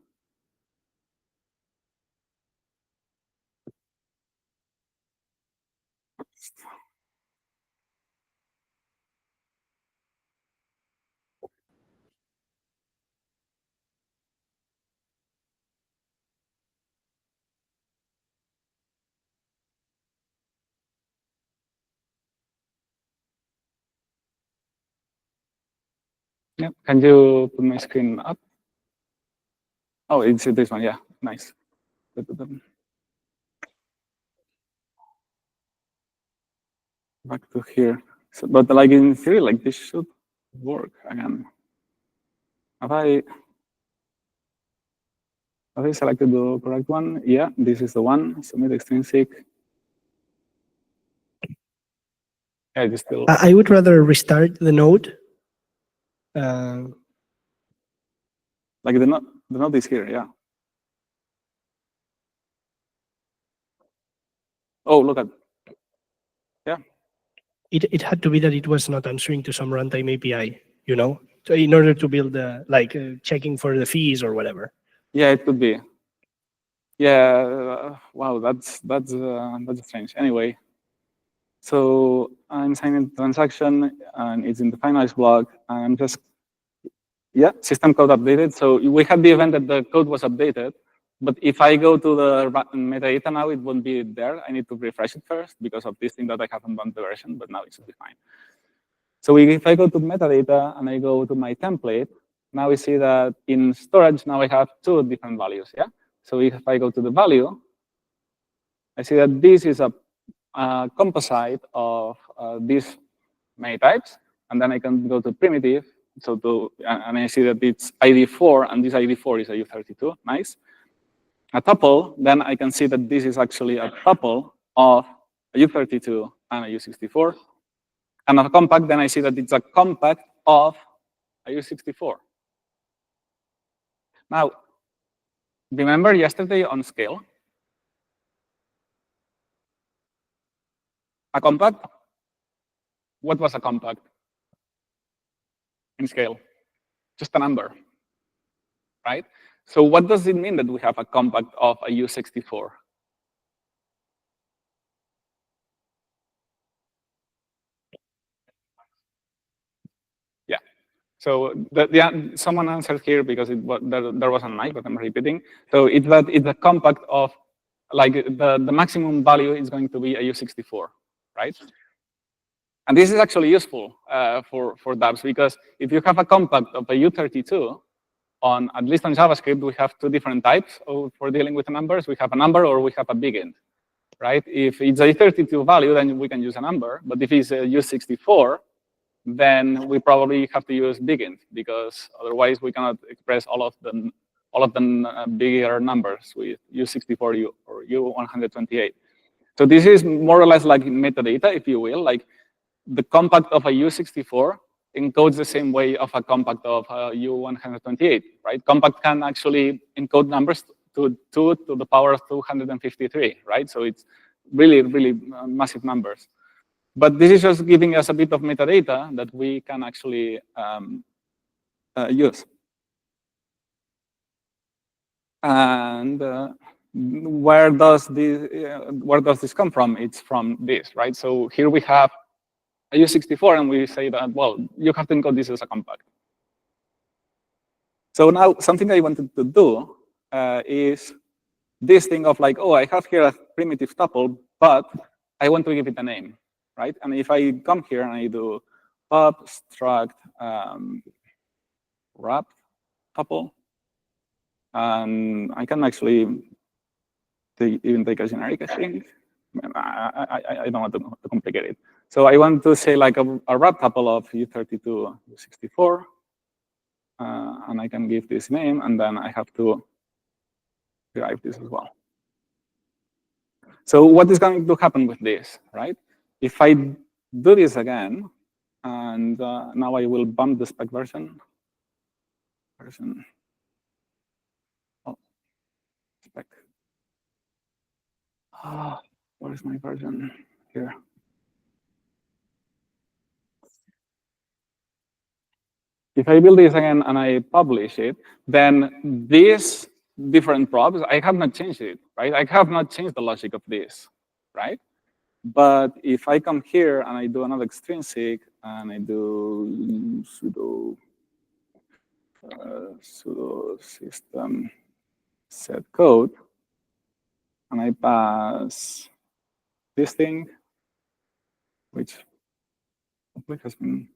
Speaker 1: Yeah, can you put my screen up? Oh, it's this one, yeah, nice. Back to here. So, but like in theory, like this should work again. Have I selected the correct one? Yeah, this is the one. Submit extrinsic. Yeah, it is still.
Speaker 6: I would rather restart the node.
Speaker 1: Like the node is here, yeah. Oh, look at. Yeah.
Speaker 6: It had to be that it was not answering to some runtime API, you know, so in order to build checking for the fees or whatever.
Speaker 1: Yeah, it could be. Yeah. Wow, that's strange. Anyway, so I'm signing the transaction, and it's in the finalize block. And I'm just, yeah, system code updated. So we had the event that the code was updated. But if I go to the metadata now, it won't be there. I need to refresh it first because of this thing that I haven't done the version, but now it should be fine. So if I go to metadata and I go to my template, now we see that in storage, now I have two different values, yeah? So if I go to the value, I see that this is a composite of these many types, and then I can go to primitive, and I see that it's ID4, and this ID4 is a U32, nice. A tuple, then I can see that this is actually a tuple of a U32 and a U64. And a compact, then I see that it's a compact of a U64. Now, remember yesterday on scale? A compact? What was a compact in scale? Just a number, right? So what does it mean that we have a compact of a U64? Yeah. So someone answered here because there was a mic, but I'm repeating. So it's a compact of, like, the maximum value is going to be a U64, right? And this is actually useful for dApps, because if you have a compact of a U32, at least on JavaScript, we have two different types for dealing with numbers. We have a number or we have a big int, right? If it's a U32 value, then we can use a number. But if it's a U64, then we probably have to use big int, because otherwise we cannot express all of the bigger numbers with U64 or U128. So this is more or less like metadata, if you will. Like, the compact of a U64 encodes the same way of a compact of a U128, right? Compact can actually encode numbers to 2 to the power of 253, right? So it's really, really massive numbers. But this is just giving us a bit of metadata that we can actually use. And where does this come from? It's from this, right? So here we have a U64, and we say that, well, you have to encode this as a compact. So now something I wanted to do is this thing of like, oh, I have here a primitive tuple, but I want to give it a name, right? And if I come here and I do pub struct wrap tuple, and I can actually even take a generic, I think. I don't want to complicate it. So I want to say like a wrap tuple of U32, U64. and I can give this name, and then I have to derive this as well. So what is going to happen with this, right? If I do this again, and now I will bump the spec version. Oh, spec. Where is my version? Here. If I build this again and I publish it, then these different probes, I have not changed it, right? I have not changed the logic of this, right? But if I come here and I do another extrinsic and I do sudo system set code, and I pass this thing, which hopefully has been.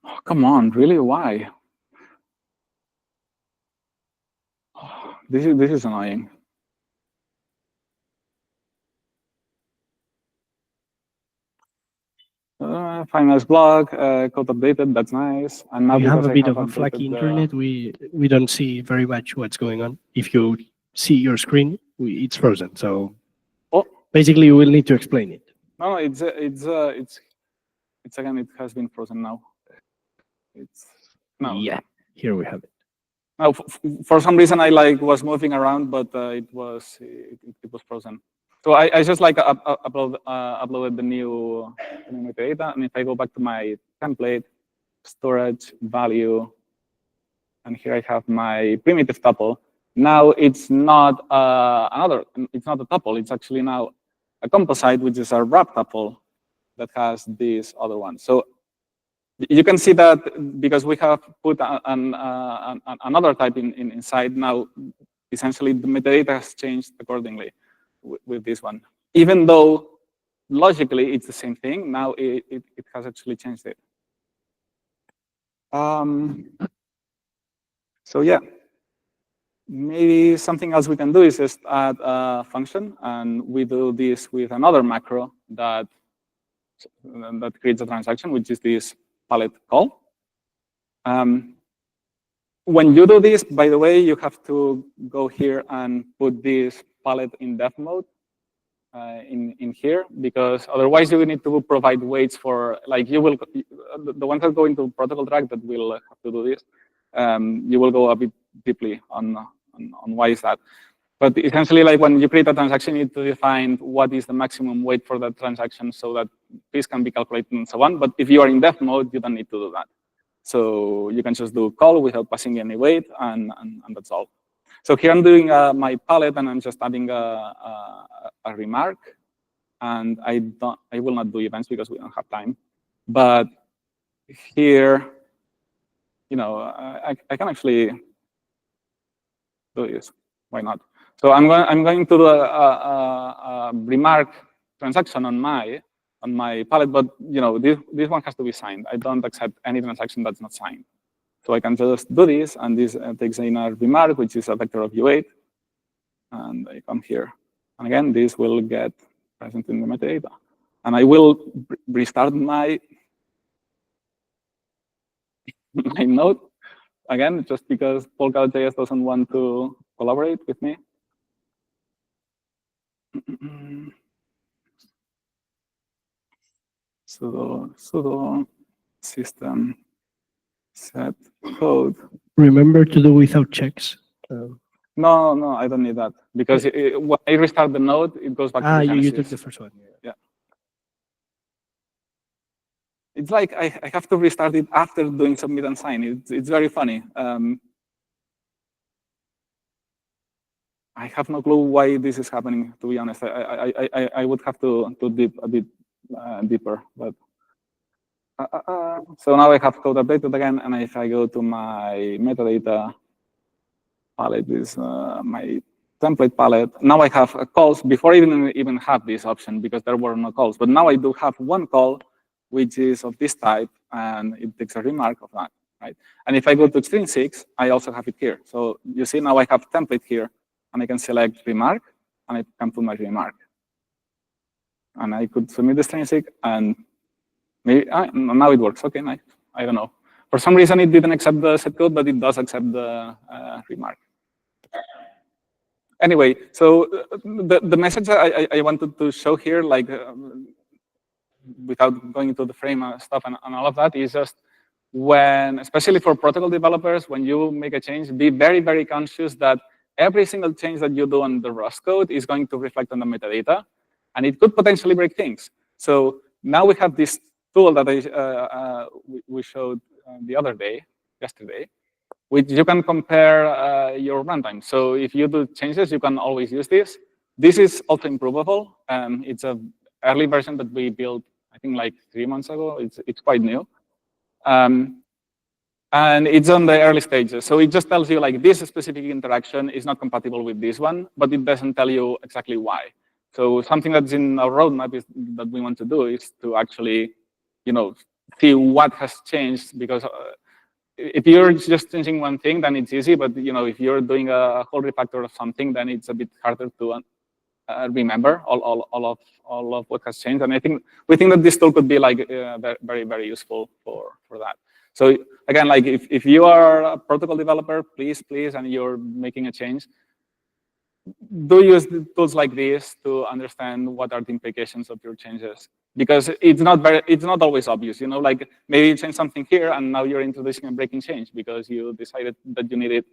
Speaker 1: Oh, come on, really? Why? Oh, this is annoying. Finance blog, code updated, that's nice. And now
Speaker 6: We have
Speaker 1: because
Speaker 6: a
Speaker 1: I
Speaker 6: bit
Speaker 1: have
Speaker 6: of a
Speaker 1: updated
Speaker 6: flaky
Speaker 1: the-
Speaker 6: internet. We don't see very much what's going on. If you see your screen, it's frozen. So
Speaker 1: Oh.
Speaker 6: basically, you will need to explain it.
Speaker 1: No, it's again, it has been frozen now. It's no.
Speaker 6: Yeah, here we have it.
Speaker 1: No, for some reason I was moving around, but it was frozen. So I just uploaded the new metadata, and if I go back to my template, storage value, and here I have my primitive tuple. Now it's not it's not a tuple. It's actually now a composite, which is a wrap tuple that has this other one. So you can see that because we have put another type inside now, essentially the metadata has changed accordingly with this one. Even though logically it's the same thing, now it has actually changed it. So yeah, maybe something else we can do is just add a function, and we do this with another macro that creates a transaction, which is this palette call. When you do this, by the way, you have to go here and put this palette in dev mode in here, because otherwise you will need to provide weights for, like you will, the ones that go into protocol track that will have to do this, you will go a bit deeply on why is that. But essentially, like when you create a transaction, you need to define what is the maximum weight for that transaction so that this can be calculated and so on. But if you are in dev mode, you don't need to do that. So you can just do call without passing any weight, and that's all. So here I'm doing my palette, and I'm just adding a remark. And I will not do events because we don't have time. But here, you know, I can actually do this. Why not? So I'm going to do a remark transaction on my palette, but you know this one has to be signed. I don't accept any transaction that's not signed. So I can just do this, and this takes in a remark, which is a vector of U8, and I come here, and again this will get present in the metadata, and I will restart my node again just because Polkadot.js doesn't want to collaborate with me. Sudo system set code.
Speaker 6: Remember to do without checks.
Speaker 1: No, I don't need that because when I restart the node, it goes back to the
Speaker 6: you
Speaker 1: Genesis.
Speaker 6: took the first one.
Speaker 1: Yeah. It's like I have to restart it after doing submit and sign. It's very funny. I have no clue why this is happening, to be honest. I would have to dip a bit deeper, but so now I have code updated again, and if I go to my metadata palette, is my template palette. Now I have calls before I even have this option because there were no calls. But now I do have one call, which is of this type, and it takes a remark of that, right? And if I go to extrinsics, I also have it here. So you see now I have template here, and I can select remark, and I can put my remark. And I could submit the extrinsic, and maybe now it works. Okay, nice. I don't know. For some reason, it didn't accept the set code, but it does accept the remark. Anyway, so the message I wanted to show here, like without going into the frame stuff and all of that, is just when, especially for protocol developers, when you make a change, be very, very conscious that every single change that you do on the Rust code is going to reflect on the metadata, and it could potentially break things. So now we have this tool that we showed the other day, yesterday, which you can compare your runtime. So if you do changes, you can always use this. This is also improvable. It's an early version that we built, I think, like 3 months ago. It's quite new. And it's on the early stages. So it just tells you, like, this specific interaction is not compatible with this one, but it doesn't tell you exactly why. So something that's in our roadmap is that we want to do is to actually, see what has changed, because if you're just changing one thing, then it's easy. But if you're doing a whole refactor of something, then it's a bit harder to remember all of what has changed. And we think that this tool could be like very, very useful for that. So again, like if you are a protocol developer, please, and you're making a change, do use tools like this to understand what are the implications of your changes. Because it's not always obvious, like maybe you change something here and now you're introducing a breaking change because you decided that you needed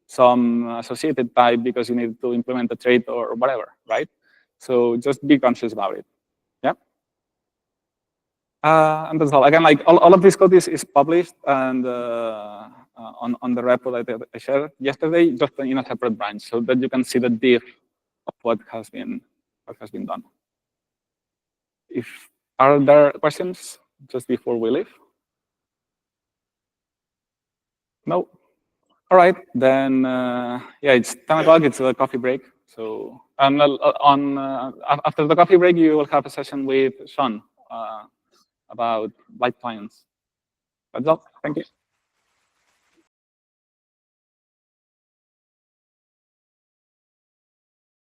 Speaker 1: some associated type because you needed to implement a trait or whatever, right? So just be conscious about it. Yeah. And that's all. Again, like all of this code is published and on the repo that I shared yesterday, just in a separate branch, so that you can see the diff of what has been done. Are there questions just before we leave? No. All right, then. Yeah, it's 10 o'clock. It's a coffee break. So after the coffee break, you will have a session with Sean about light clients. That's all. Thank you.